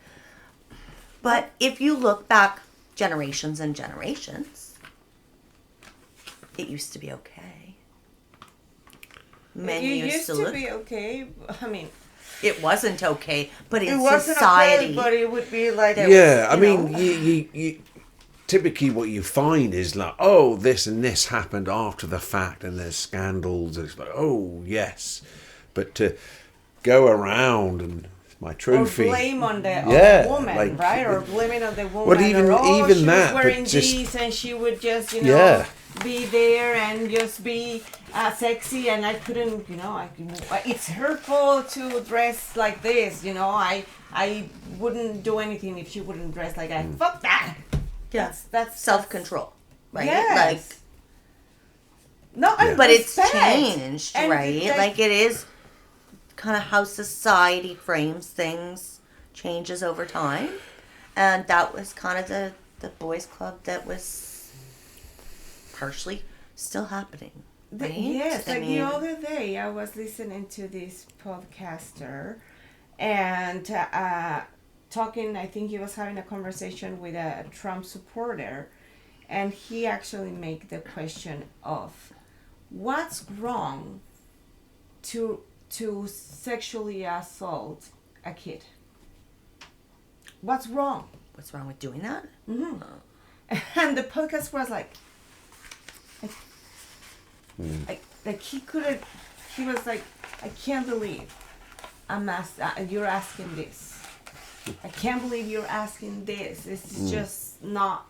but if you look back generations and generations, it used to be okay. Men you used to look. be okay. I mean, It wasn't okay, but in it wasn't society, okay, but it would be like There- Yeah, I you mean, know. you typically what you find is like, oh, this and this happened after the fact, and there's scandals, and it's like, oh, yes. But to go around and my or trophy. blame on the Yeah, woman, like- right? Or blaming on the woman. Well, even- or, oh, even she that, was but wearing just- these, and she would just, you know, Yeah. be there and just be sexy, and I couldn't, you know, it's her fault to dress like this, you know. I wouldn't do anything if she wouldn't dress like that. Fuck that. yeah, That's self-control, right? Yes. Like, No, I but it's respect. changed, And right? Like, it is kind of how society frames things changes over time, and that was kind of the boys' club that was partially still happening. Right? Yes, I like mean, the other day, I was listening to this podcaster, and talking. I think he was having a conversation with a Trump supporter, and he actually made the question of, what's wrong to sexually assault a kid? What's wrong? what's wrong with doing that? Mm-hmm. And the podcast was like, like he couldn't. He was like, I can't believe you're asking this. I can't believe you're asking this. This is just not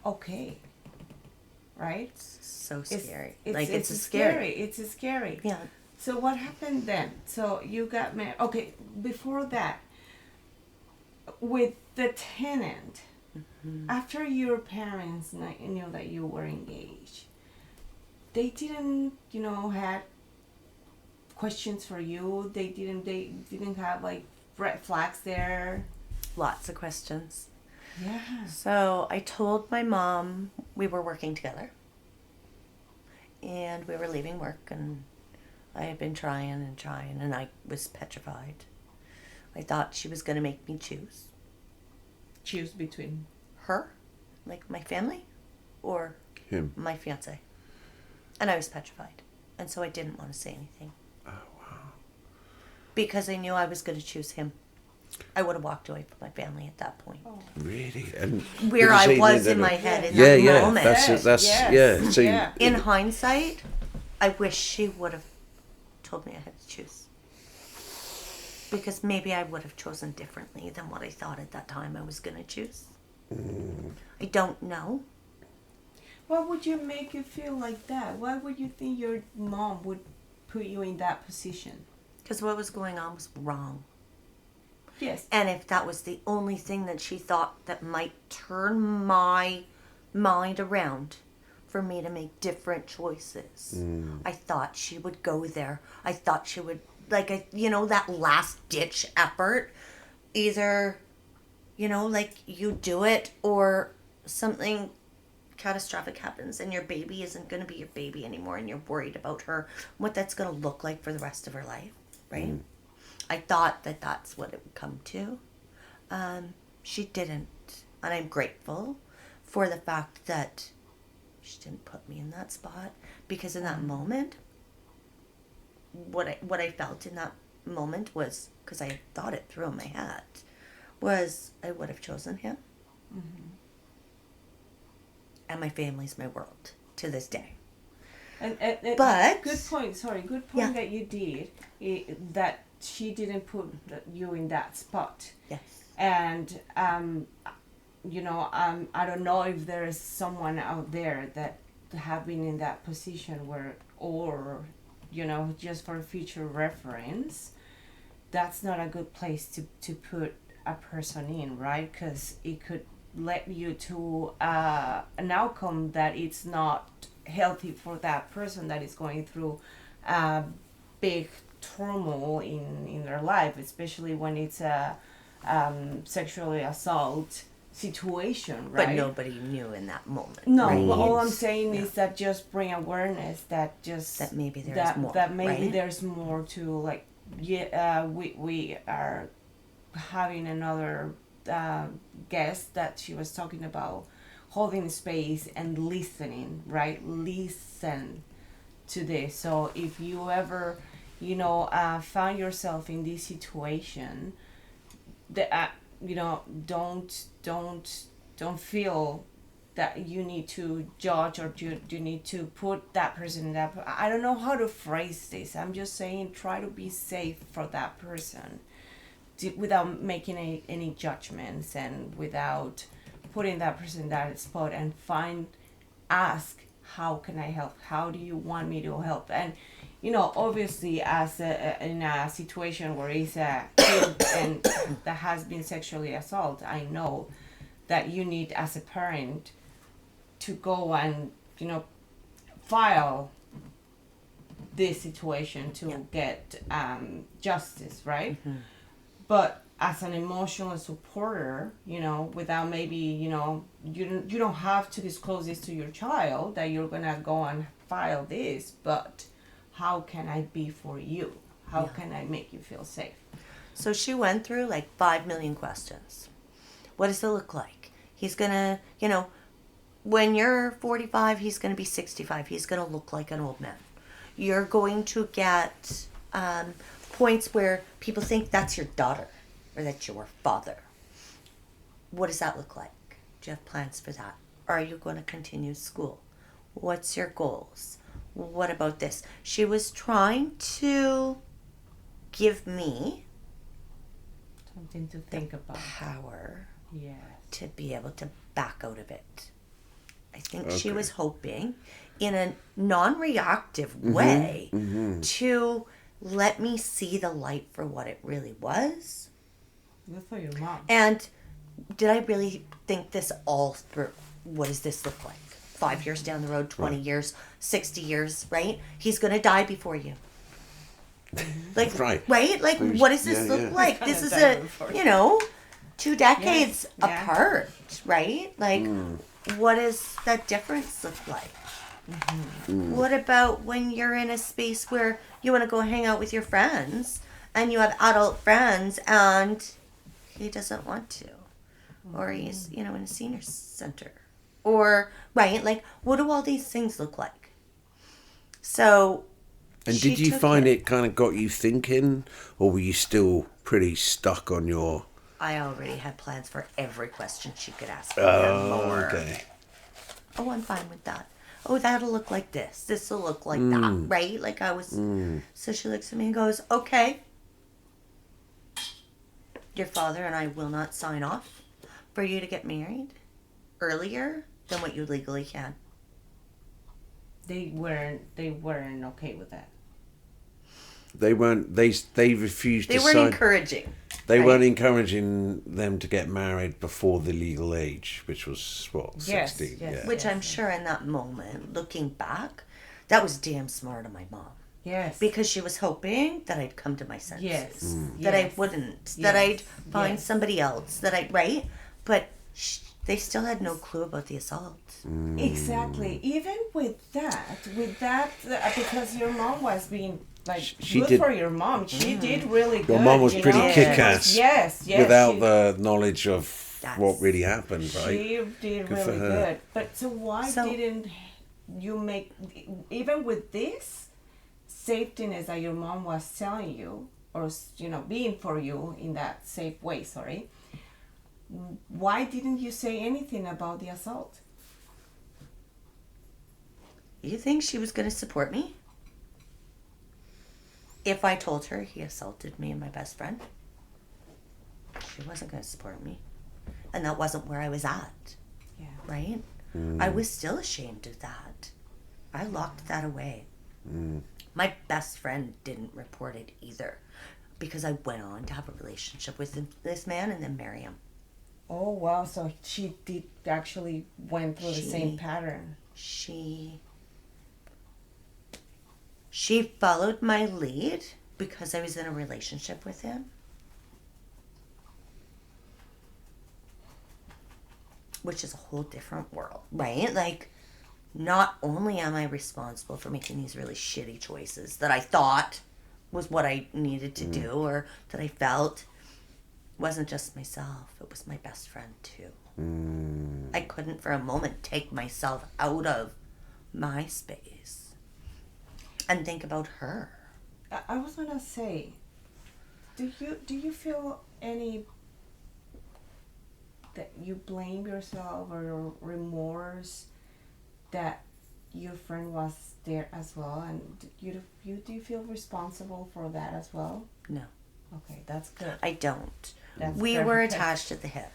okay, right? So It's- scary. It's, like, it's, it's scary. It's scary. Yeah. So what happened then? So you got married. Okay, before that, with the tenant, after your parents knew that you were engaged, they didn't, you know, had questions for you. They didn't have like red flags there. Lots of questions. Yeah. So I told my mom we were working together. And we were leaving work, and I had been trying, and I was petrified. I thought she was going to make me choose Choose between. her, like my family, or Him. my fiance. And I was petrified. And so I didn't want to say anything. Oh, wow. Because I knew I was going to choose him. I would have walked away from my family at that point. Really? And Where because I he was knew in that- my head in Yeah, that yeah. moment. That's Yes. yeah. So Yeah. In hindsight, I wish she would have told me I had to choose. Because maybe I would have chosen differently than what I thought at that time I was going to choose. I don't know. What would you make you feel like that? Why would you think your mom would put you in that position? Because what was going on was wrong. Yes. And if that was the only thing that she thought that might turn my mind around for me to make different choices, I thought she would go there. I thought she would, that last ditch effort. Either, you do it or something catastrophic happens and your baby isn't going to be your baby anymore and you're worried about her, what that's going to look like for the rest of her life, right? I thought that that's what it would come to. She didn't. And I'm grateful for the fact that she didn't put me in that spot, because in that moment, what I felt in that moment was, because I thought it through in my head, was I would have chosen him. And my family's my world to this day. And But- good point. Sorry, good point Yeah. that you did. That she didn't put you in that spot. Yes. And I don't know if there is someone out there that have been in that position where, or just for future reference, that's not a good place to put a person in, right? Because it could lead you to an outcome that it's not healthy for that person that is going through big turmoil in their life, especially when it's a sexually assault situation, right? But nobody knew in that moment. No, right? but all I'm It's- saying yeah. is that just bring awareness that just That maybe there is more, that maybe right? there's more to, like, we are having another guest that she was talking about holding space and listening, right? Listen to this. So if you ever find yourself in this situation, that don't feel that you need to judge or you need to put that person in that. I don't know how to phrase this. I'm just saying, try to be safe for that person, without making any judgments and without putting that person in that spot, and ask, how can I help? How do you want me to help? And obviously, in a situation where it's a kid and that has been sexually assaulted, I know that you need, as a parent, to go and file this situation to get justice, right? But as an emotional supporter, without maybe, you don't have to disclose this to your child that you're gonna go and file this, but how can I be for you? How can I make you feel safe? So she went through like 5 million questions. What does it look like? He's gonna, when you're 45, he's gonna be 65. He's gonna look like an old man. You're going to get points where people think that's your daughter or that's your father. What does that look like? Do you have plans for that? Are you going to continue school? What's your goals? What about this? She was trying to give me Something to think about. power Yes. to be able to back out of it. I think she Okay. was hoping, in a non-reactive way, to let me see the light for what it really was. Good for your mom. And did I really think this all through? What does this look like? 5 years down the road, 20 years, 60 years, right? He's going to die before you. Like, Right. Like, Who's- what does this yeah, look yeah. like? Gonna This is die before you. 2 decades yeah. apart, right? Like, what does that difference look like? What about when you're in a space where you want to go hang out with your friends and you have adult friends and he doesn't want to, or he's in a senior center, or right? Like, what do all these things look like? So, And she did you took find it kind of got you thinking, or were you still pretty stuck on your... I already had plans for every question she could ask me and more. Okay. Oh, I'm fine with that. Oh, that'll look like this. This will look like that, right? Like I was. So she looks at me and goes, "Okay, your father and I will not sign off for you to get married earlier than what you legally can." They weren't okay with that. They weren't. They refused They to weren't sign. encouraging. They right? weren't encouraging them to get married before the legal age, which was what, Yes, 16. yes. Yeah. Which I'm sure in that moment, looking back, that was damn smart of my mom. Yes. Because she was hoping that I'd come to my senses. Yes. That I Yes. wouldn't. That Yes. I'd find Yes. somebody else. That I, right? But they still had no clue about the assault. Exactly. Even with that, because your mom was being like She good did- for your mom. She did really good. Your mom was you pretty know? kick-ass. Yes, yes. Without she, the knowledge of what really happened, right? She did Good for really her. good. But so why didn't you make, even with this safety net that your mom was telling you, or being for you in that safe way? Sorry. Why didn't you say anything about the assault? You think she was going to support me? If I told her he assaulted me and my best friend? She wasn't going to support me. And that wasn't where I was at. Yeah. Right? I was still ashamed of that. I locked that away. My best friend didn't report it either, because I went on to have a relationship with this man and then marry him. Oh wow! So she did actually went through the same pattern. She followed my lead because I was in a relationship with him. Which is a whole different world, right? Like, not only am I responsible for making these really shitty choices that I thought was what I needed to do, or that I felt wasn't just myself, it was my best friend too. I couldn't for a moment take myself out of my space and think about her. I was gonna say, do you feel any that you blame yourself or remorse that your friend was there as well, and do you feel responsible for that as well? No. Okay, that's good. I don't. That's We were perfect. attached at the hip.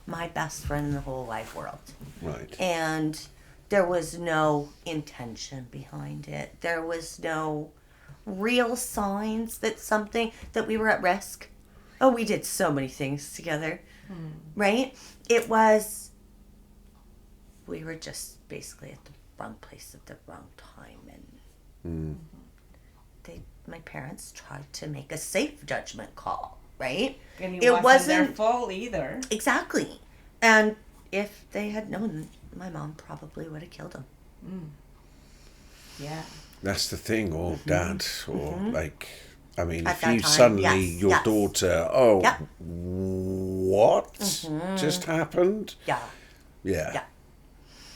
My best friend in the whole wide world. Right. And there was no intention behind it. There was no real signs that we were at risk. Oh, we did so many things together. Right? It was, we were just basically at the wrong place at the wrong time. And my parents tried to make a safe judgment call, right? And it wasn't their fault either. Exactly. And if they had known, my mom probably would have killed him. Yeah. That's the thing, or dad, or like, I mean, At if that you time, suddenly, yes, your yes. daughter, Yep. what just happened? Yeah. Yeah.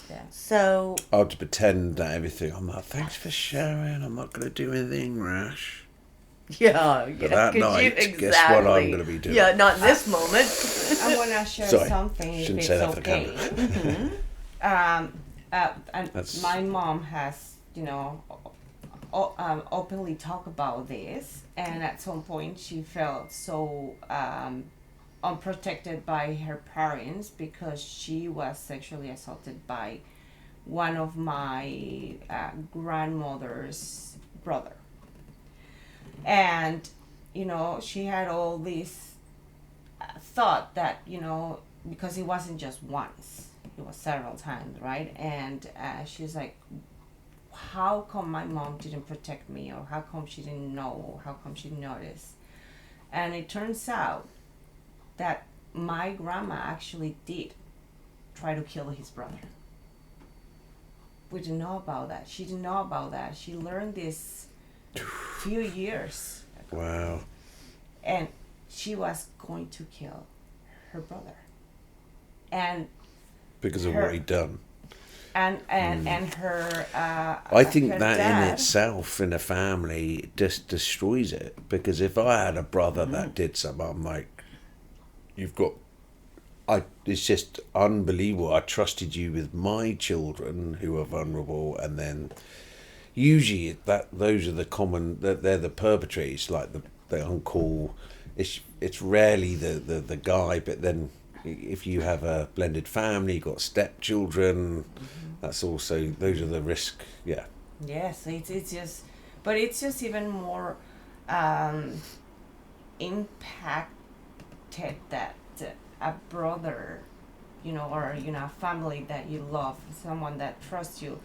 Yeah. So, I had to pretend that everything, I'm like, thanks for sharing, I'm not going to do anything rash. yeah. But that could night, guess what I'm going to be doing? Yeah, not in this moment. I want to share Sorry, something if shouldn't it's say that for the okay. camera. And That's- my mom has, openly talk about this, and at some point she felt so unprotected by her parents because she was sexually assaulted by one of my grandmother's brother. And, she had all this thought that, because it wasn't just once, it was several times, right? And she's like, how come my mom didn't protect me, or how come she didn't know, or how come she noticed? And it turns out that my grandma actually did try to kill his brother. We didn't know about that. She didn't know about that. She learned this few years ago. Wow. And she was going to kill her brother. And Because of her- what he'd done. and her. I think her that in dad, itself, in a family, just destroys it. Because if I had a brother that did something, I'm like, you've got. It's just unbelievable. I trusted you with my children who are vulnerable, and then usually those are the common. They're the perpetrators, like the uncle. It's rarely the guy, but then if you have a blended family, you've got stepchildren. That's also, those are the risk. Yeah. Yes, it's just, but it's just even more impacted that a brother, or a family that you love, someone that trusts you.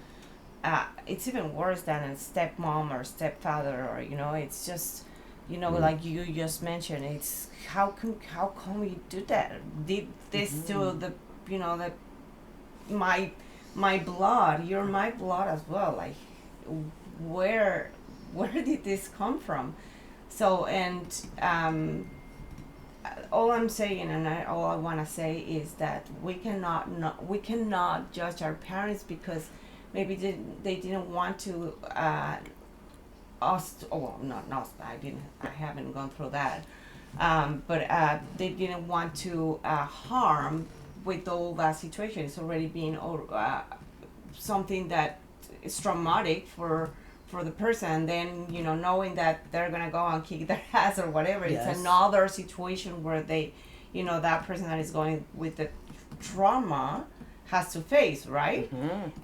It's even worse than a stepmom or stepfather, or it's just, like you just mentioned. It's how come we do that? Did this to the, my blood? You're my blood as well. Like, where did this come from? So, and all I'm saying, and all I want to say is that we cannot judge our parents because maybe they didn't want to us. Oh, not us. I haven't gone through that. But they didn't want to harm with all that situation. It's already been something that is traumatic for the person, and then knowing that they're gonna go and kick their ass or whatever. Yes. It's another situation where they, that person that is going with the trauma has to face, right?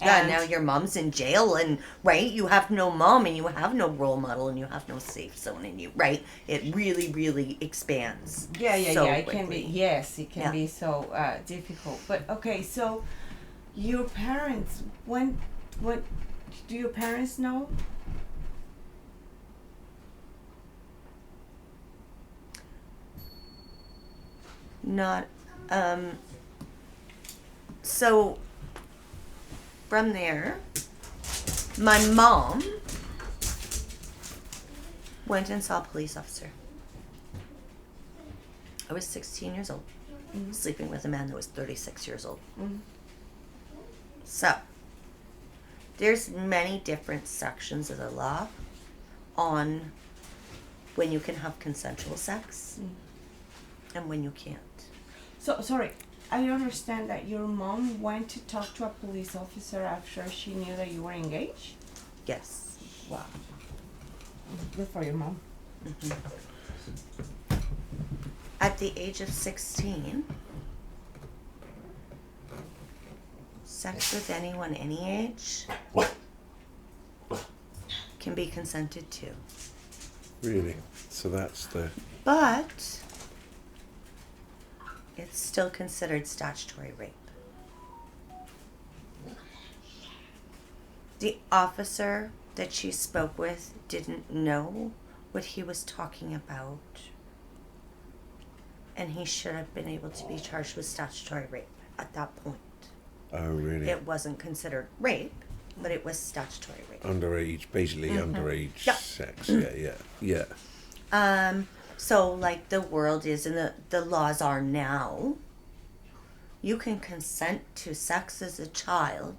Yeah, now your mom's in jail, and right, you have no mom, and you have no role model, and you have no safe zone in you, right? It really, really expands. Yeah. It can quickly. be, yes, it can be so difficult. But okay, so your parents, when do your parents know? Not, so from there, my mom went and saw a police officer. I was 16 years old, sleeping with a man that was 36 years old. So, there's many different sections of the law on when you can have consensual sex and when you can't. So, sorry, I understand that your mom went to talk to a police officer after she knew that you were engaged? Yes. Wow. Good for your mom. At the age of 16, sex with anyone any age can be consented to. Really? So that's the. But it's still considered statutory rape. The officer that she spoke with didn't know what he was talking about, and he should have been able to be charged with statutory rape at that point. Oh, really? It wasn't considered rape, but it was statutory rape. Underage, basically underage Yep. sex. Yeah. So like the world is and the laws are now, you can consent to sex as a child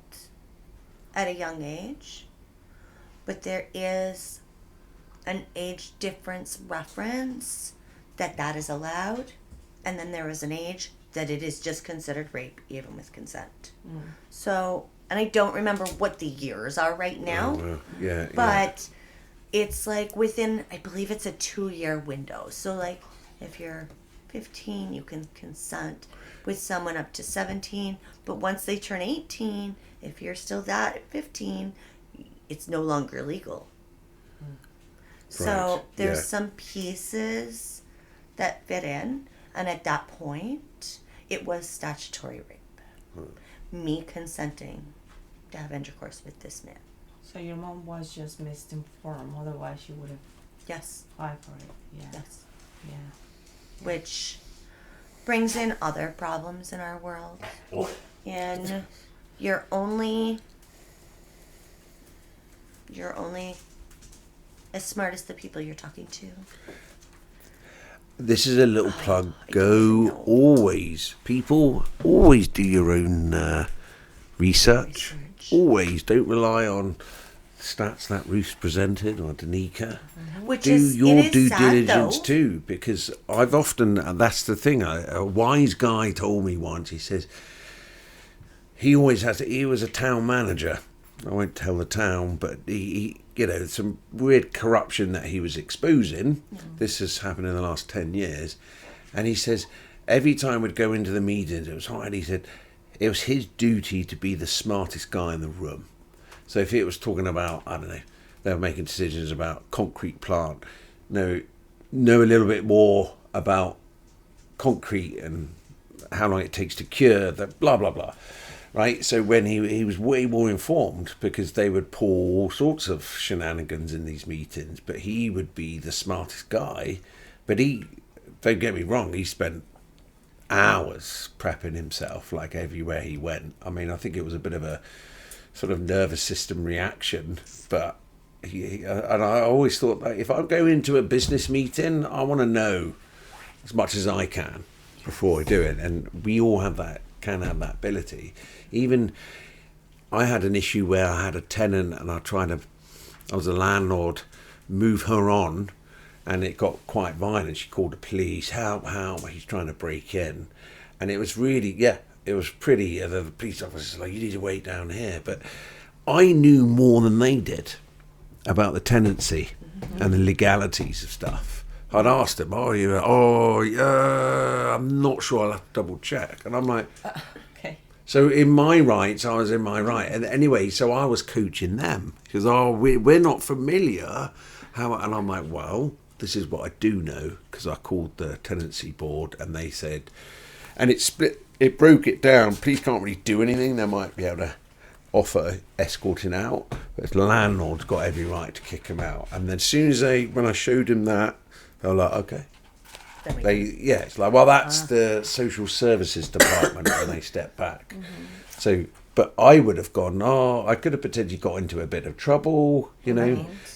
at a young age, but there is an age difference reference that is allowed, and then there is an age that it is just considered rape even with consent. So, and I don't remember what the years are right now. Oh, well, yeah. But it's like within, I believe it's a 2-year window. So like if you're 15, you can consent with someone up to 17. But once they turn 18, if you're still that at 15, it's no longer legal. So Right, there's yeah. some pieces that fit in. And at that point, it was statutory rape. Me consenting to have intercourse with this man. So your mom was just misinformed, otherwise she would have Yes. applied for it. Yeah. Yes. Yeah. Which brings in other problems in our world. And you're only as smart as the people you're talking to. This is a little plug. I don't even know. Always, people, always do your own research. always don't rely on stats that Ruth's presented or Denika. Which Do is your it is due sad, diligence though. too, because I've often, and that's the thing, a wise guy told me once, he says, he was a town manager. I won't tell the town, but he some weird corruption that he was exposing. This has happened in the last 10 years. And he says, every time we'd go into the meetings, it was hard. He said, it was his duty to be the smartest guy in the room. So if it was talking about, I don't know, they were making decisions about concrete plant, know a little bit more about concrete and how long it takes to cure, that blah, blah, blah. Right, so when he was way more informed, because they would pull all sorts of shenanigans in these meetings, but he would be the smartest guy. But don't get me wrong, he spent hours prepping himself, like everywhere he went. I mean, I think it was a bit of a sort of nervous system reaction, but and I always thought that if I go into a business meeting, I want to know as much as I can before I do it, and we all can have that ability. Even I had an issue where I had a tenant and I was a landlord, move her on, and it got quite violent. She called the police, help, he's trying to break in. And it was really, it was pretty, the police officers like, you need to wait down here. But I knew more than they did about the tenancy and the legalities of stuff. I'd asked them, I'm not sure, I'll have to double check. And I'm like, Okay. so in my rights, I was in my right. And anyway, so I was coaching them because, we're not familiar. And I'm like, well, this is what I do know, because I called the tenancy board and they said, and it broke it down. Police can't really do anything. They might be able to offer escorting out, but the landlord's got every right to kick him out. And then as soon as when I showed him that, they were like, okay. It's like, well, that's the social services department, and they step back. So, but I would have gone, I could have potentially got into a bit of trouble, in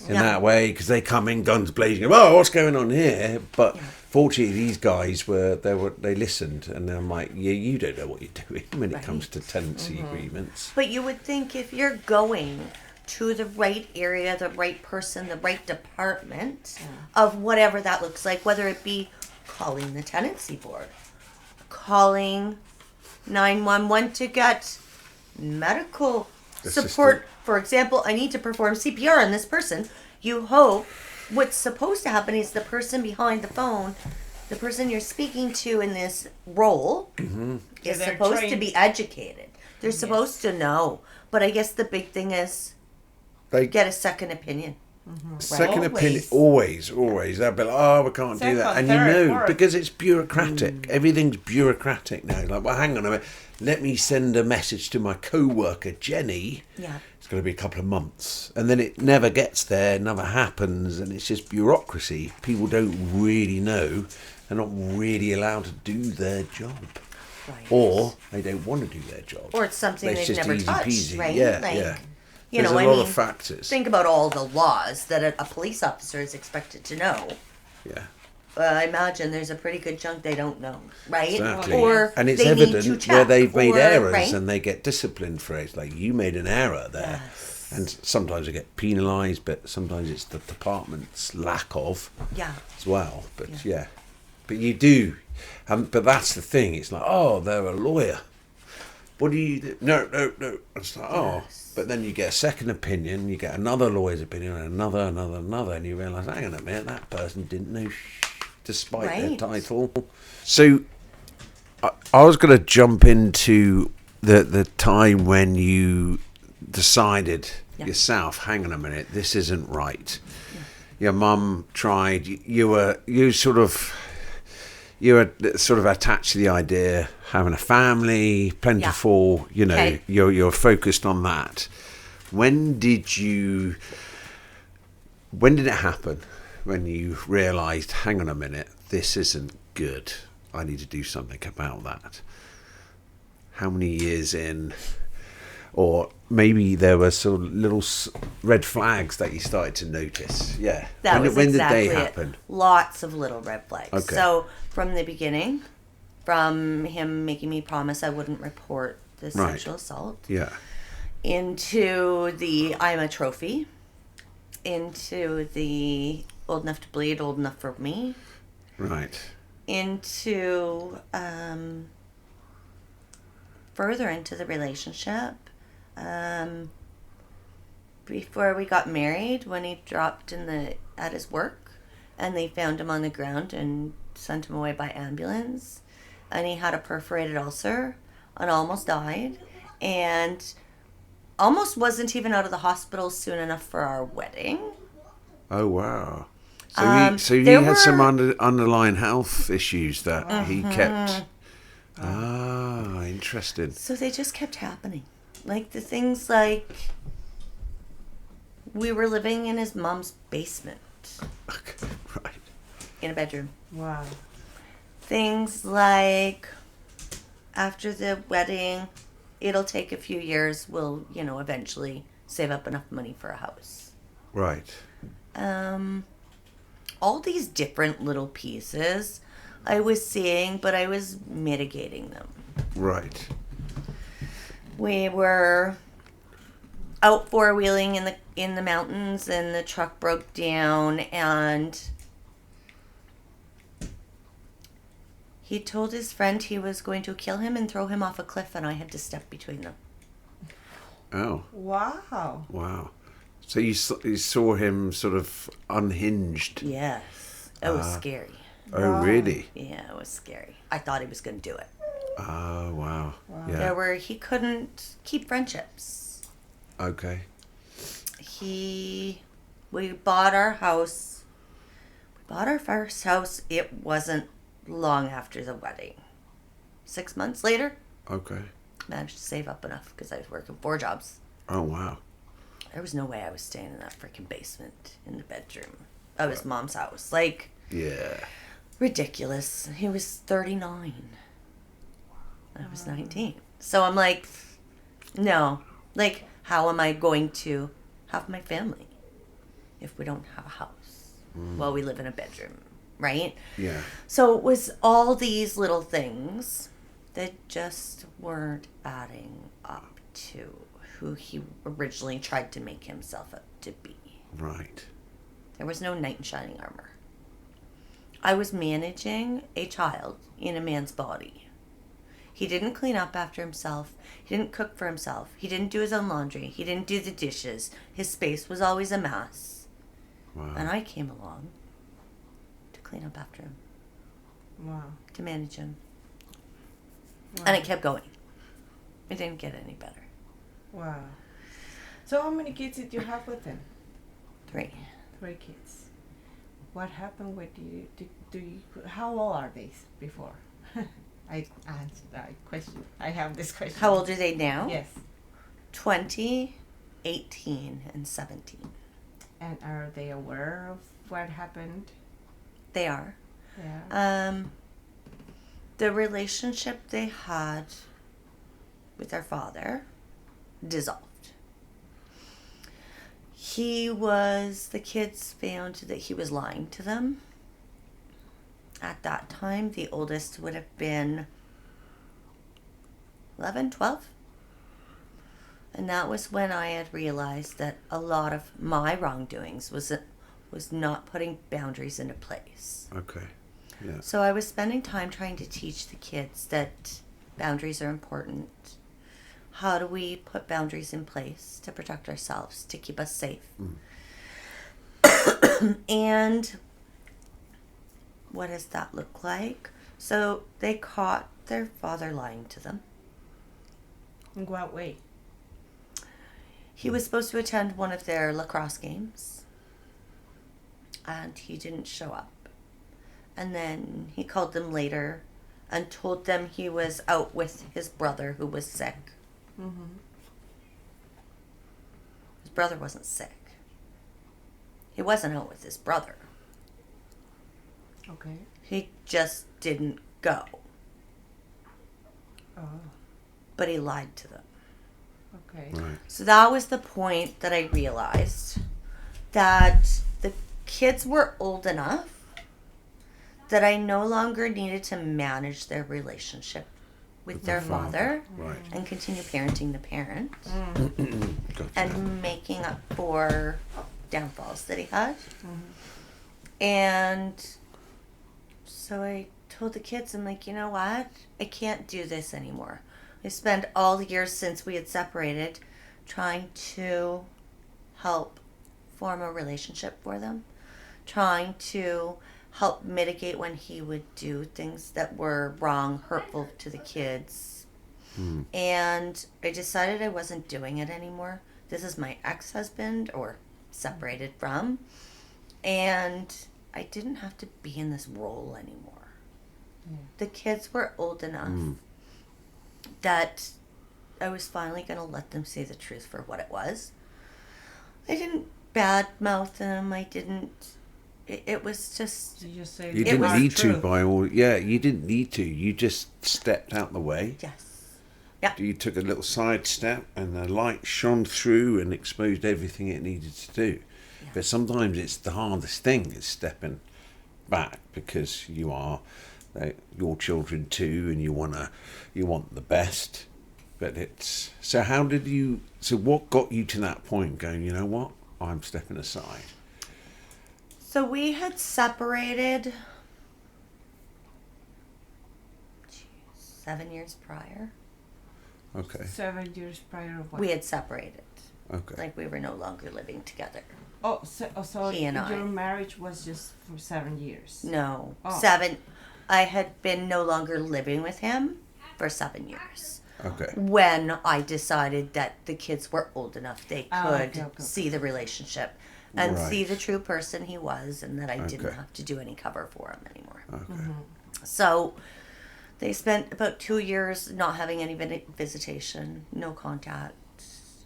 that way, because they come in guns blazing, what's going on here? But fortunately, these guys they listened, and I'm like, you don't know what you're doing when it comes to tenancy agreements. But you would think if you're going to the right area, the right person, the right department of whatever that looks like, whether it be calling the tenancy board, calling 911 to get medical support. For example, I need to perform CPR on this person. You hope what's supposed to happen is the person behind the phone, the person you're speaking to in this role, is they're supposed to trained. be educated. They're supposed to know. But I guess the big thing is They get a second opinion. second opinion, Always. always. They'll be like, we can't do that. Second, And third, fourth. because it's bureaucratic. Everything's bureaucratic now. Like, well, hang on a minute. Let me send a message to my co-worker, Jenny. Yeah. It's going to be a couple of months. And then it never gets there, never happens. And it's just bureaucracy. People don't really know. They're not really allowed to do their job. Right. Or they don't want to do their job. Or it's something It's they've just never easy touched, peasy. right? Yeah, Like, yeah. You There's know, a I lot mean, of factors. think about all the laws that a police officer is expected to know. Yeah. I imagine there's a pretty good chunk they don't know, right? Exactly. Or and it's they need to evident check, where they've made or- errors right? and they get disciplined for it. It's like, you made an error there. Yes. And sometimes they get penalised, but sometimes it's the department's lack of Yeah. as well. But yeah. But you do. But that's the thing. It's like, they're a lawyer. What do you do? No. It's like, Yes. But then you get a second opinion, you get another lawyer's opinion, and another, and you realise, hang on a minute, that person didn't know despite their Right. title. So I was going to jump into the time when you decided yourself, hang on a minute, this isn't right. Your mum tried, you were sort of attached to the idea, having a family, plentiful, Okay. you're focused on that. When did it happen? When you realised, hang on a minute, this isn't good. I need to do something about that. How many years in? Or maybe there were sort of little red flags that you started to notice. Yeah. That was when exactly did they it. happen? Lots of little red flags. Okay. So from the beginning, from him making me promise I wouldn't report the Right. sexual assault, Yeah. into the I'm a trophy, into the old enough to bleed, old enough for me, Right. into further into the relationship. Before we got married, when he dropped at his work, and they found him on the ground and sent him away by ambulance, and he had a perforated ulcer and almost died, and almost wasn't even out of the hospital soon enough for our wedding. Oh wow. So he there had some were- underlying health issues that he kept. Ah, interesting. So they just kept happening. Like the things like we were living in his mom's basement Right. in a bedroom. Wow. Things like after the wedding, it'll take a few years. We'll, eventually save up enough money for a house. Right. All these different little pieces I was seeing, but I was mitigating them. Right. We were out four-wheeling in the mountains, and the truck broke down, and he told his friend he was going to kill him and throw him off a cliff, and I had to step between them. Oh. Wow. Wow. So you saw him sort of unhinged. Yes. It was scary. Oh, Wow. really? Yeah, it was scary. I thought he was going to do it. Oh, wow. Yeah. He couldn't keep friendships. Okay. We bought our house. We bought our first house. It wasn't long after the wedding. 6 months later, Okay. managed to save up enough because I was working 4 jobs. Oh, wow. There was no way I was staying in that freaking basement in the bedroom of his mom's house. Like, Yeah. ridiculous. He was 39. I was 19. So I'm like, no. Like, how am I going to have my family if we don't have a house? Well, we live in a bedroom, right? Yeah. So it was all these little things that just weren't adding up to who he originally tried to make himself up to be. Right. There was no knight in shining armor. I was managing a child in a man's body. He didn't clean up after himself. He didn't cook for himself. He didn't do his own laundry. He didn't do the dishes. His space was always a mess. Wow. And I came along to clean up after him, Wow. to manage him. Wow. And it kept going. It didn't get any better. Wow. So how many kids did you have with him? 3. 3 kids. What happened with you? How old are they before? I have this question. How old are they now? Yes. 20, 18, and 17. And are they aware of what happened? They are. Yeah. The relationship they had with their father dissolved. The kids found that he was lying to them. At that time, the oldest would have been 11, 12. And that was when I had realized that a lot of my wrongdoings was not putting boundaries into place. Okay. Yeah. So I was spending time trying to teach the kids that boundaries are important. How do we put boundaries in place to protect ourselves, to keep us safe? And what does that look like? So they caught their father lying to them. In what way? He was supposed to attend one of their lacrosse games, and he didn't show up. And then he called them later and told them he was out with his brother who was sick. Mm-hmm. His brother wasn't sick. He wasn't out with his brother. Okay. He just didn't go. Oh. But he lied to them. Okay. Right. So that was the point that I realized that the kids were old enough that I no longer needed to manage their relationship with their father Right. and continue parenting the parent Gotcha. and making up for downfalls that he had. And so I told the kids, I'm like, you know what? I can't do this anymore. I spent all the years since we had separated trying to help form a relationship for them, trying to help mitigate when he would do things that were wrong, hurtful to the kids. And I decided I wasn't doing it anymore. This is my ex-husband, or separated from, and I didn't have to be in this role anymore. The kids were old enough that I was finally going to let them see the truth for what it was. I didn't badmouth them. I didn't. It was just. You just say You it didn't was need to true. by all. Yeah, you didn't need to. You just stepped out the way. Yes. Yeah. You took a little side step, and the light shone through and exposed everything it needed to do. Yeah. But sometimes it's the hardest thing is stepping back, because you are your children too, and you want the best. But it's so. How did you? So what got you to that point? Going, you know what? I'm stepping aside. So we had separated 7 years prior. Okay. 7 years prior of what? We had separated. Okay. Like we were no longer living together. So He and your I. marriage was just for 7 years. No. Oh. 7. I had been no longer living with him for 7 years. Okay. When I decided that the kids were old enough, they Oh, could okay. see the relationship and see Right. the true person he was, and that I didn't Okay. have to do any cover for him anymore. Okay. So they spent about 2 years not having any visitation, no contact.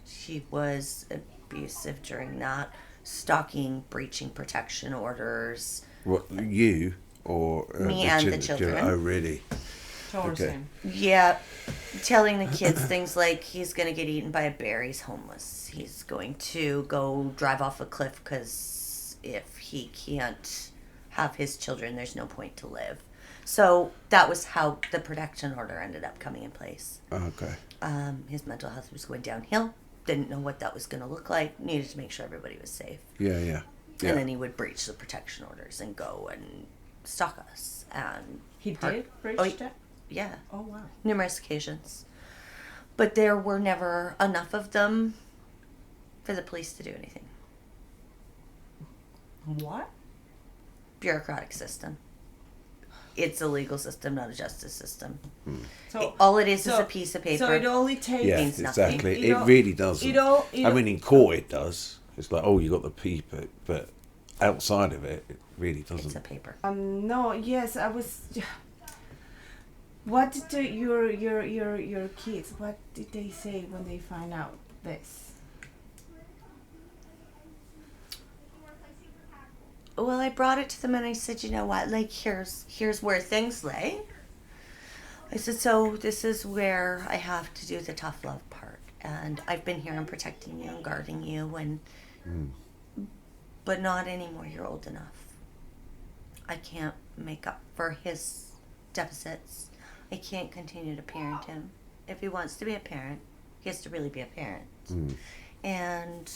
He was abusive during that, stalking, breaching protection orders. What, you or Me and the children. Oh, really? Towards Okay. him. Yeah, telling the kids things like he's going to get eaten by a bear, he's homeless. He's going to go drive off a cliff because if he can't have his children, there's no point to live. So that was how the protection order ended up coming in place. Okay. His mental health was going downhill. Didn't know what that was going to look like. Needed to make sure everybody was safe. Yeah, yeah. Yeah. And then he would breach the protection orders and go and stalk us. And He did breach Oh, that? yeah, Oh, wow. numerous occasions. But there were never enough of them for the police to do anything. What? Bureaucratic system. It's a legal system, not a justice system. So, All it is so- a piece of paper. So it only takes. Yeah, means nothing. exactly. You It know, really doesn't. you I know- mean, in court it does. It's like, oh, you got the paper, but outside of it, it really It's doesn't. a paper. No, yes, I was. What did your kids? What did they say when they find out this? Well, I brought it to them and I said, you know what? Like, here's where things lay. I said, so this is where I have to do the tough love part, and I've been here and protecting you and guarding you, and but not anymore. You're old enough. I can't make up for his deficits. I can't continue to parent him. If he wants to be a parent, he has to really be a parent. And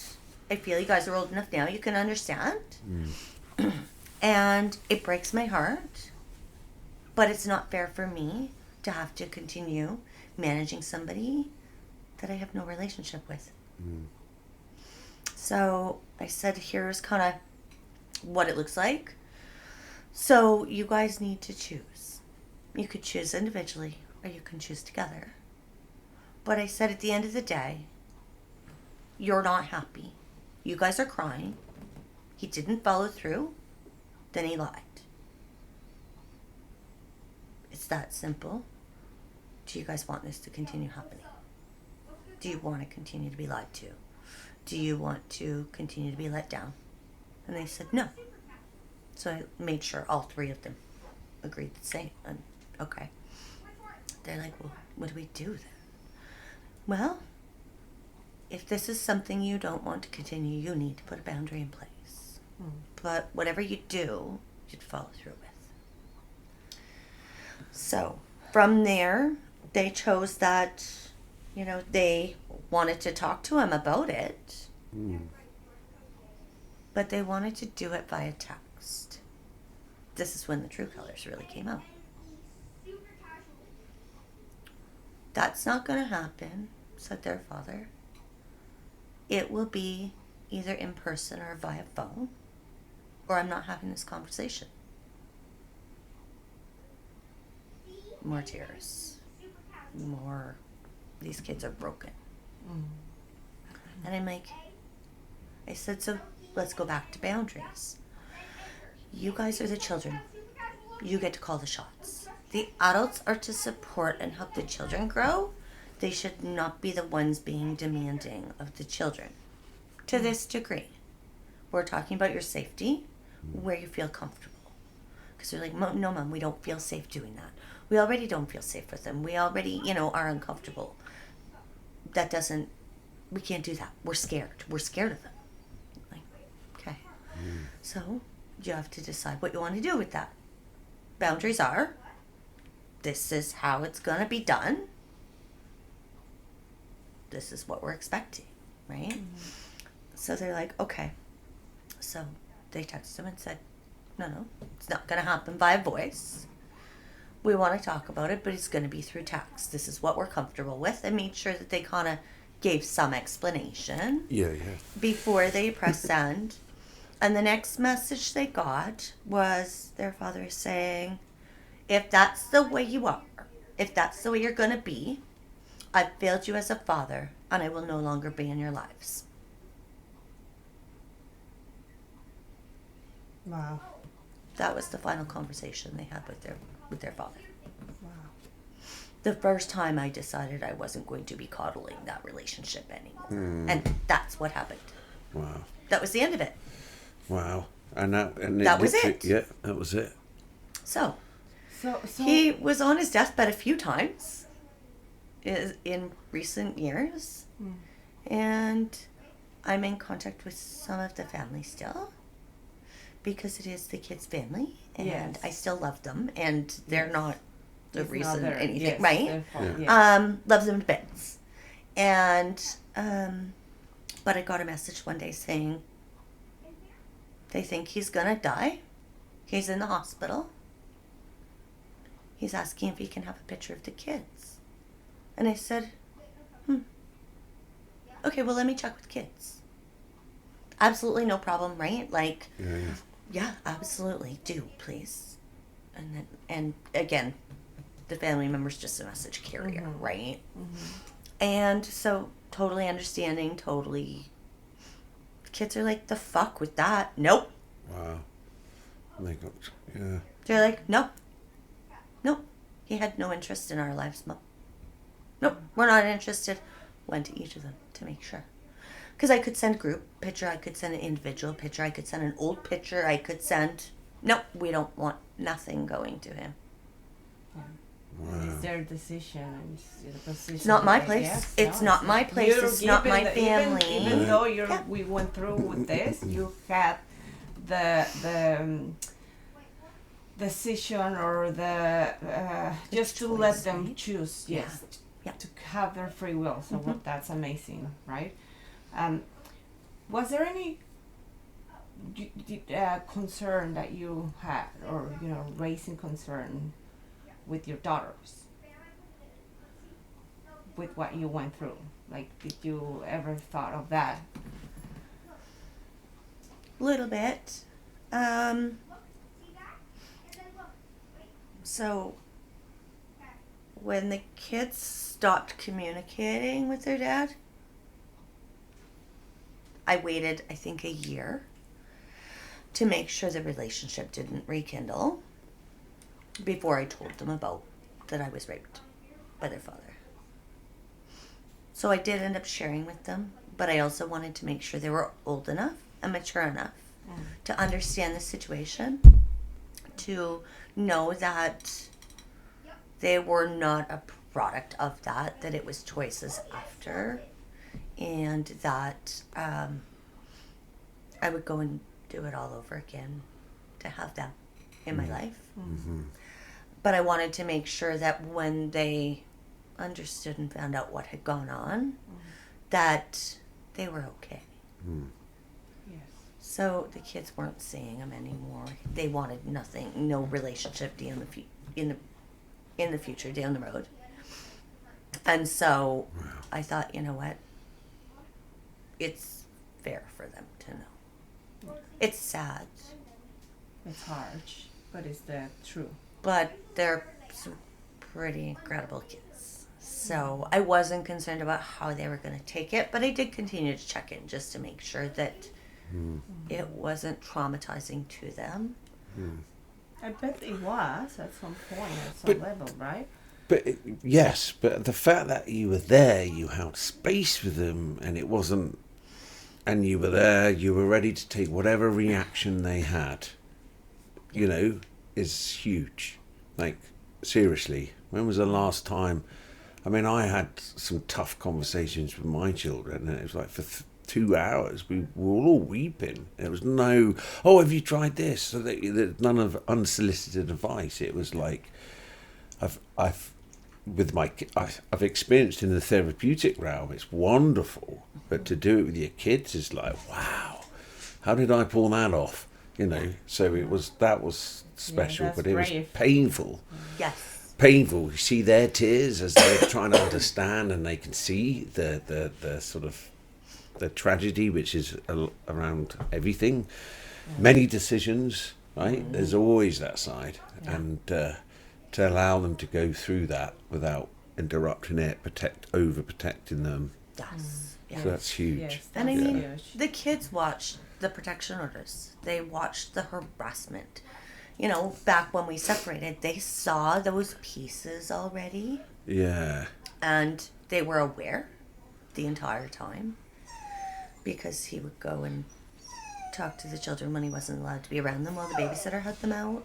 I feel you guys are old enough now. You can understand. And it breaks my heart, but it's not fair for me to have to continue managing somebody that I have no relationship with. So I said, here's kind of what it looks like. So you guys need to choose. You could choose individually or you can choose together. But I said, at the end of the day, you're not happy. You guys are crying. He didn't follow through. Then he lied. It's that simple. Do you guys want this to continue happening? Do you want to continue to be lied to? Do you want to continue to be let down? And they said no. So I made sure all 3 of them agreed the same. And okay. They're like, well, what do we do then? Well, if this is something you don't want to continue, you need to put a boundary in place. But whatever you do, you'd follow through with. So from there, they chose that, they wanted to talk to him about it, but they wanted to do it via text. This is when the true colors really came out. That's not going to happen, said their father. It will be either in person or via phone, or I'm not having this conversation. More tears. More, these kids are broken. And I'm like, I said, so let's go back to boundaries. You guys are the children. You get to call the shots. The adults are to support and help the children grow. They should not be the ones being demanding of the children. To this degree. We're talking about your safety, where you feel comfortable. Because they're like, no, Mom, we don't feel safe doing that. We already don't feel safe with them. We already, are uncomfortable. We can't do that. We're scared. We're scared of them. Like, okay. So, you have to decide what you want to do with that. Boundaries are, this is how it's going to be done. This is what we're expecting, right? So they're like, okay. So they texted him and said, no, it's not going to happen via voice. We want to talk about it, but it's going to be through text. This is what we're comfortable with. And made sure that they kind of gave some explanation. Yeah. Before they press send. And the next message they got was their father saying, if that's the way you are, if that's the way you're going to be, I've failed you as a father, and I will no longer be in your lives. Wow. That was the final conversation they had with their father. Wow. The first time I decided I wasn't going to be coddling that relationship anymore. And that's what happened. Wow. That was the end of it. Wow. And that was it. Yeah, that was it. So So he was on his deathbed a few times in recent years. And I'm in contact with some of the family still. Because it is the kids' family, and Yes. I still love them, and they're not the It's reason not their- anything, yes, right? their fault, Yeah. yes. Love them to bits. And, but I got a message one day saying they think he's gonna die. He's in the hospital. He's asking if he can have a picture of the kids. And I said, okay, well, let me check with kids. Absolutely no problem, right? Like, yeah, absolutely. Do, please. And again, the family member's just a message carrier, right? And so, totally understanding, totally. The kids are like, the fuck with that? Nope. Wow. And they got, yeah. They're like, nope. He had no interest in our lives, Mom. Nope, we're not interested. Went to each of them to make sure. Because I could send a group picture, I could send an individual picture, I could send an old picture, I could send... Nope, we don't want nothing going to him. It's their decision. It's the position. It's not my that they place. get. It's No, not my place. you're It's not my given family. Even though Yeah. we went through with this, you had the decision or the just to let choice, them right? choose. Yes, Yeah. to have their free will. So that's amazing, right? Was there any concern that you had, or raising concern with your daughters, with what you went through? Like, did you ever thought of that? Little bit. So when the kids stopped communicating with their dad, I waited, I think, a year to make sure the relationship didn't rekindle before I told them about that I was raped by their father. So I did end up sharing with them, but I also wanted to make sure they were old enough and mature enough to understand the situation, to know that they were not a product of that it was choices after, and that I would go and do it all over again to have them in my life. But I wanted to make sure that when they understood and found out what had gone on, that they were okay. Yes. So the kids weren't seeing him anymore. They wanted nothing, no relationship in the future down the road. And so I thought, you know what? It's fair for them to know. It's sad, It's harsh, but it's the truth. but they're some pretty incredible kids. So I wasn't concerned about how they were going to take it, but I did continue to check in just to make sure that it wasn't traumatizing to them. I bet it was at some point, at some But- level, right? But yes, but the fact that you were there, you held space with them, and it wasn't, and you were there, you were ready to take whatever reaction they had, you know, is huge. Like, seriously, when was the last time? I mean, I had some tough conversations with my children, and it was like for 2 hours we were all weeping. There was no, oh, have you tried this? So none of unsolicited advice. It was like, I've experienced in the therapeutic realm, it's wonderful, but to do it with your kids is like, wow, how did I pull that off? You know, so that was special, that's but it was brave. painful. Yes. Painful. You see their tears as they're trying to understand, and they can see the sort of the tragedy which is around everything, many decisions. Right? There's always that side, and to allow them to go through that without interrupting it, overprotecting them. Yes. So that's huge. Yes, And I that's mean, huge. the kids watched the protection orders. They watched the harassment. You know, back when we separated, they saw those pieces already, Yeah. and they were aware the entire time, because he would go and talk to the children when he wasn't allowed to be around them while the babysitter had them out.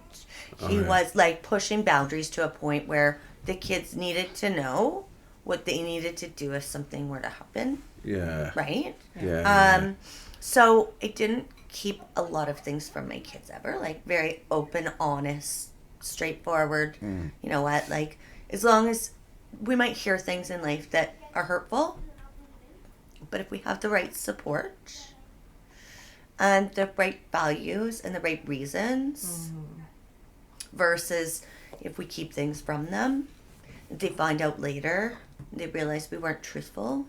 He was like pushing boundaries to a point where the kids needed to know what they needed to do if something were to happen, Yeah. right? Yeah. So I didn't keep a lot of things from my kids ever, like very open, honest, straightforward. You know what, like, as long as we might hear things in life that are hurtful, but if we have the right support and the right values and the right reasons, versus if we keep things from them, they find out later, they realize we weren't truthful,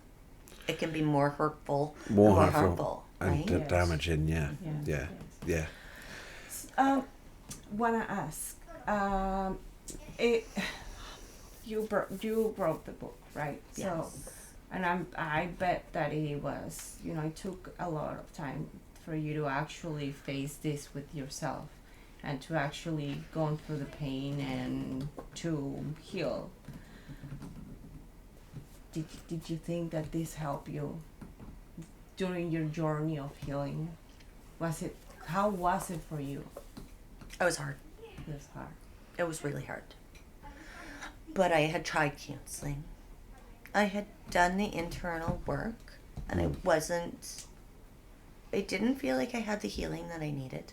it can be more hurtful, More and harmful right? and damaging. Yeah. Yes, Yeah. yes. Wanna ask, you wrote the book, right? So, Yes. and I bet that it was, it took a lot of time for you to actually face this with yourself, and to actually go through the pain and to heal. Did you think that this helped you during your journey of healing? How was it for you? It was hard. It was hard. It was really hard. But I had tried counseling. I had done the internal work, and I didn't feel like I had the healing that I needed.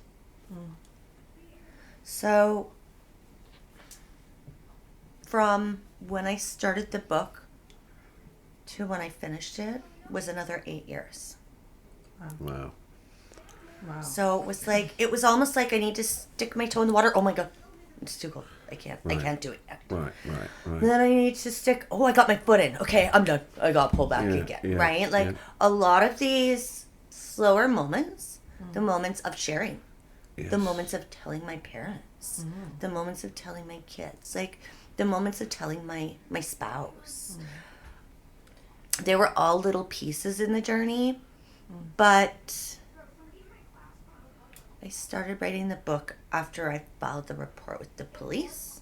So from when I started the book to when I finished it was another 8 years. Wow. Wow. So it was almost like I need to stick my toe in the water. Oh my God, it's too cold. I Right. can't do it yet. Right. Then I need to I got my foot in. Okay, I'm done. I got to pull back Yeah, again. yeah, Right? Like yeah. a lot of these slower moments, the moments of sharing, Yes. the moments of telling my parents, the moments of telling my kids, like the moments of telling my spouse. They were all little pieces in the journey, but I started writing the book after I filed the report with the police.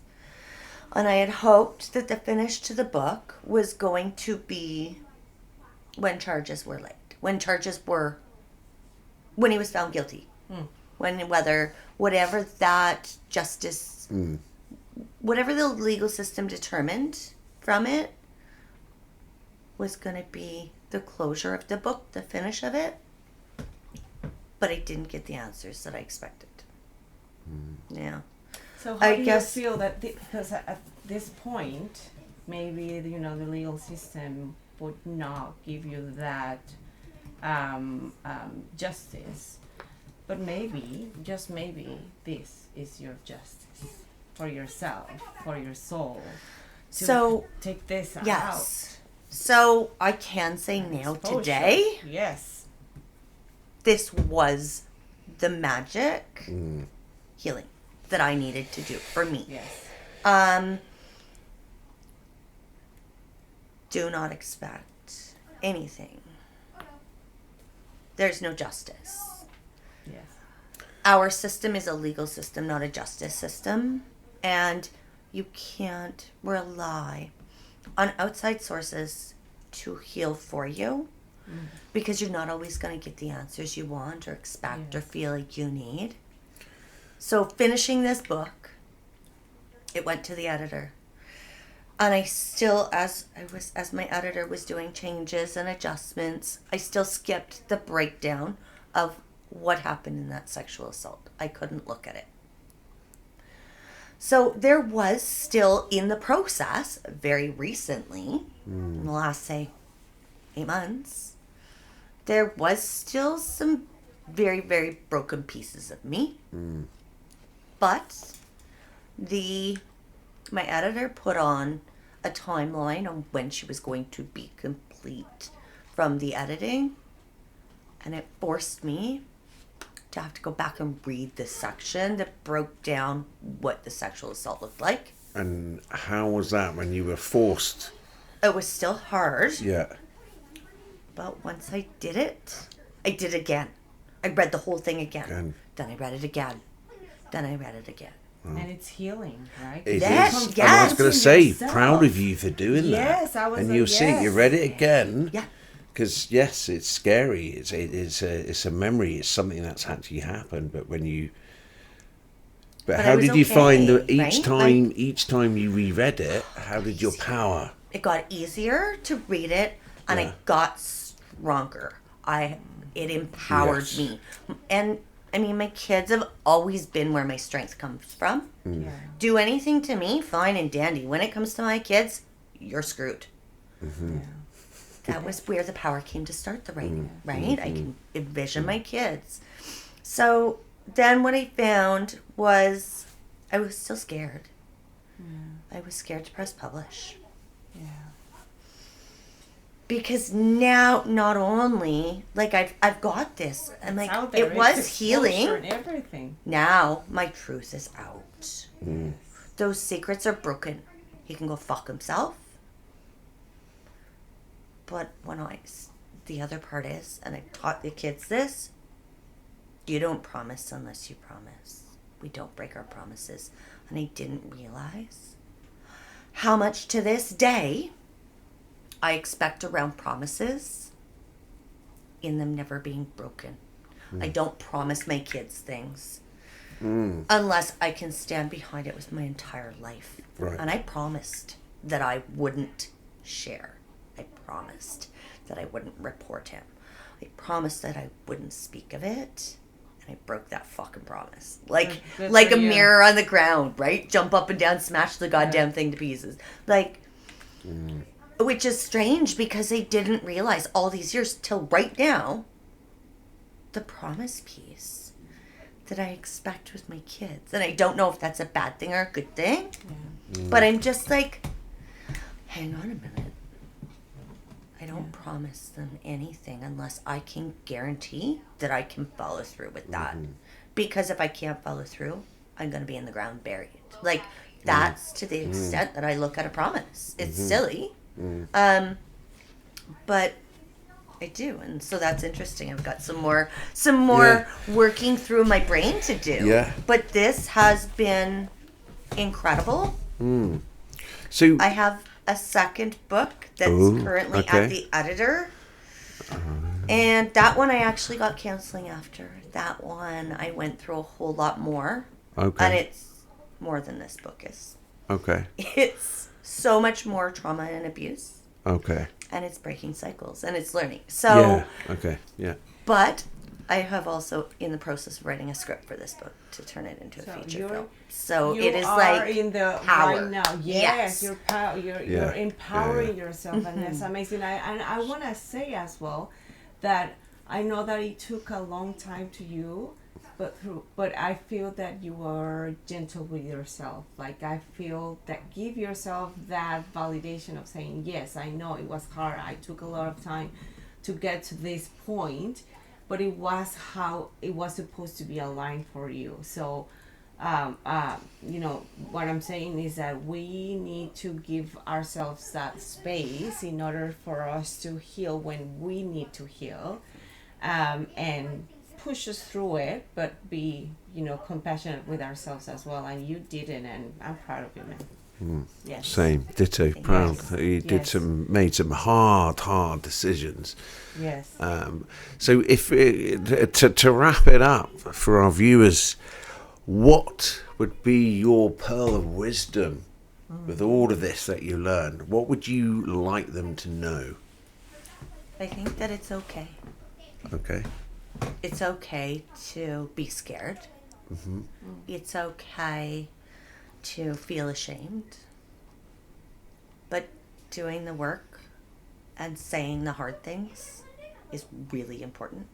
And I had hoped that the finish to the book was going to be when charges were laid. When he was found guilty. Whatever that justice, whatever the legal system determined from it was going to be the closure of the book, the finish of it. But I didn't get the answers that I expected. Yeah. So how I do guess- you feel that because at this point, maybe the legal system would not give you that justice, but maybe, just maybe, this is your justice for yourself, for your soul. To So, take this yes. So I can say out. now Exposure. today, Yes. this was the magic healing that I needed to do for me. Yes. Do not expect anything. There's no justice. Yes. Our system is a legal system, not a justice system. And you can't rely on outside sources to heal for you because you're not always going to get the answers you want or expect or feel like you need. So finishing this book, it went to the editor. And I still, as my editor was doing changes and adjustments, I still skipped the breakdown of what happened in that sexual assault. I couldn't look at it. So there was still in the process, very recently, in the last, say, 8 months, there was still some very, very broken pieces of me. But my editor put on a timeline on when she was going to be complete from the editing, and it forced me to have to go back and read this section that broke down what the sexual assault looked like. And how was that when you were forced? It was still hard, Yeah. but once I did it, I did again. I read the whole thing again. Then I read it again. Then I read it again. And it's healing, right? It Yes, is. yes. I was going to say, Yourself. proud of you for doing that. Yes, I was And like, you'll see, you yes. read it again. Yeah. Because, yes, it's scary. It's a memory. It's something that's actually happened. But when you... But how it was did you find okay, that right? each time you reread it, how did your power... It got easier to read it, and I got stronger. It empowered Yes. me. And I mean, my kids have always been where my strength comes from. Yeah. Do anything to me, fine and dandy. When it comes to my kids, you're screwed. Yeah. That was where the power came to start the writing, right? I can envision my kids. So then what I found was I was still scared. I was scared to press publish. Yeah. Because now, not only, like, I've got this. I'm like, Out there, it was it's healing. exposure and everything. Now, my truth is out. Those secrets are broken. He can go fuck himself. But the other part is, and I taught the kids this, you don't promise unless you promise. We don't break our promises. And I didn't realize how much to this day I expect around promises in them never being broken. I don't promise my kids things unless I can stand behind it with my entire life. Right. And I promised that I wouldn't share. I promised that I wouldn't report him. I promised that I wouldn't speak of it. And I broke that fucking promise. Like Good like for a you. mirror on the ground, right? Jump up and down, smash the goddamn thing to pieces. Like, which is strange because I didn't realize all these years till right now the promise piece that I expect with my kids. And I don't know if that's a bad thing or a good thing. Yeah. But I'm just like, hang on a minute. I don't promise them anything unless I can guarantee that I can follow through with that. Because if I can't follow through, I'm going to be in the ground buried. Like, that's to the extent that I look at a promise. It's silly. But I do. And so that's interesting. I've got some more working through my brain to do. Yeah. But this has been incredible. So, I have a second book that's currently okay. at the editor. And that one I actually got counseling after. That one I went through a whole lot more. okay. And it's more than this book is. Okay. It's so much more trauma and abuse. Okay. And it's breaking cycles and it's learning. So, Yeah. Okay. Yeah. but I have also in the process of writing a script for this book to turn it into So a feature you're- film. So You it is are like in the power. right now. Yes, you're you're Yeah. empowering Yeah. yourself, and that's amazing. I want to say as well that I know that it took a long time to you, but I feel that you are gentle with yourself. Like I feel that give yourself that validation of saying yes. I know it was hard. I took a lot of time to get to this point, but it was how it was supposed to be aligned for you. So what I'm saying is that we need to give ourselves that space in order for us to heal when we need to heal, and push us through it, but be compassionate with ourselves as well. And you did it, and I'm proud of you, man. Yes. Same, ditto, proud. Yes. You did Yes. made some hard decisions. Yes. So if to wrap it up for our viewers, what would be your pearl of wisdom with all of this that you learned? What would you like them to know? I think that it's okay. Okay. It's okay to be scared. Mm-hmm. It's okay to feel ashamed. But doing the work and saying the hard things is really important.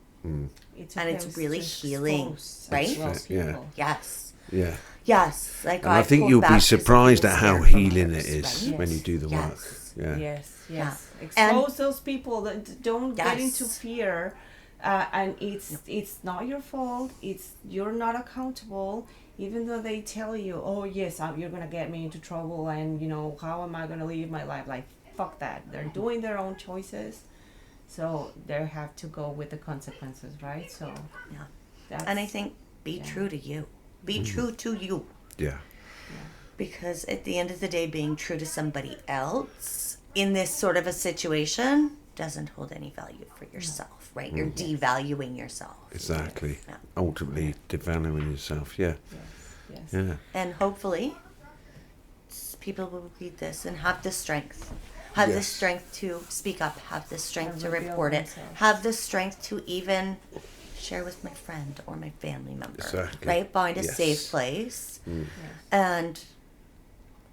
It's And it's really healing, right? Yeah. Yes. Yeah. Yes. Like And I think pulled you'll back be 'cause of surprised being at how scared from healing others, it is right? when you do the Yes. work. Yeah. Yes. Yes. And- Expose those people that don't get into Yes. fear, and it's not your fault. It's you're not accountable. Even though they tell you, oh yes, you're gonna get me into trouble, and how am I gonna live my life? Like fuck that. They're doing their own choices, so they have to go with the consequences, right? So Yeah. that's, And I think be true to you. Be true to you. Yeah. Because at the end of the day, being true to somebody else in this sort of a situation doesn't hold any value for yourself, right? You're devaluing yourself. Exactly. Yeah. Ultimately, devaluing yourself. Yeah. yes. Yeah. And hopefully, people will read this and have the strength. Have the Yes. strength to speak up. Have the strength to reveal report it. themselves. Have the strength to even share with my friend or my family member. Exactly. Right? Find a Yes. safe place and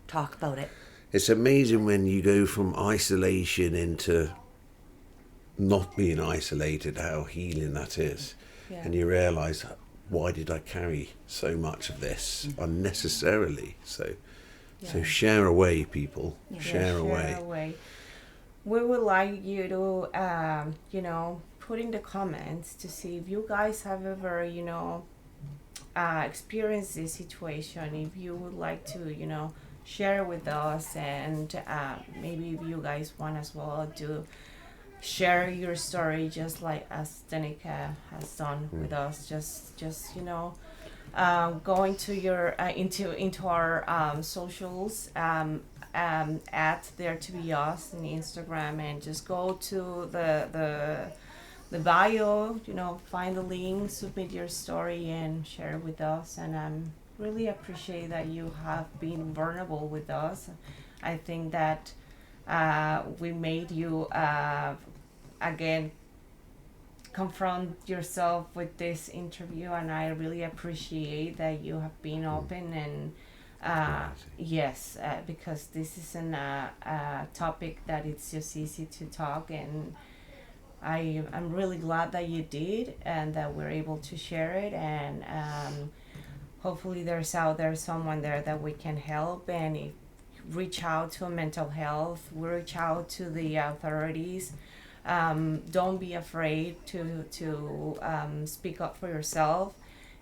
talk about it. It's amazing when you go from isolation into not being isolated, how healing that is. Yeah. And you realise, why did I carry so much of this unnecessarily? So share away, people. Yeah. Share away. We would like you to, put in the comments to see if you guys have ever, experienced this situation. If you would like to, share with us, and maybe if you guys want as well to share your story, just like as Denika has done with us. Just going to your into our socials, at There to Be Us in Instagram, and just go to the bio, find the link, submit your story, and share with us. And really appreciate that you have been vulnerable with us. I think that we made you again confront yourself with this interview, and I really appreciate that you have been open. And yes, because this isn't a topic that it's just easy to talk, and I'm really glad that you did, and that we're able to share it. And hopefully there's someone there that we can help, and reach out to mental health, reach out to the authorities. Don't be afraid to speak up for yourself.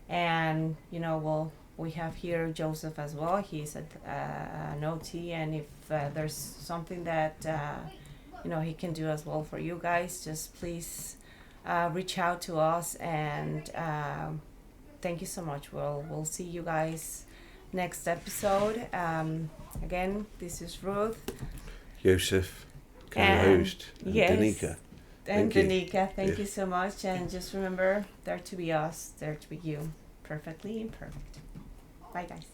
And we have here Joseph as well. He's an OT, and if there's something that he can do as well for you guys, just please reach out to us. And thank you so much. We'll see you guys next episode. Again, this is Ruth. Joseph, And co-host, and yes. Denika. And Thank you. Denika, thank Yeah. you so much. And just remember, there to be us, there to be you. Perfectly imperfect. Bye, guys.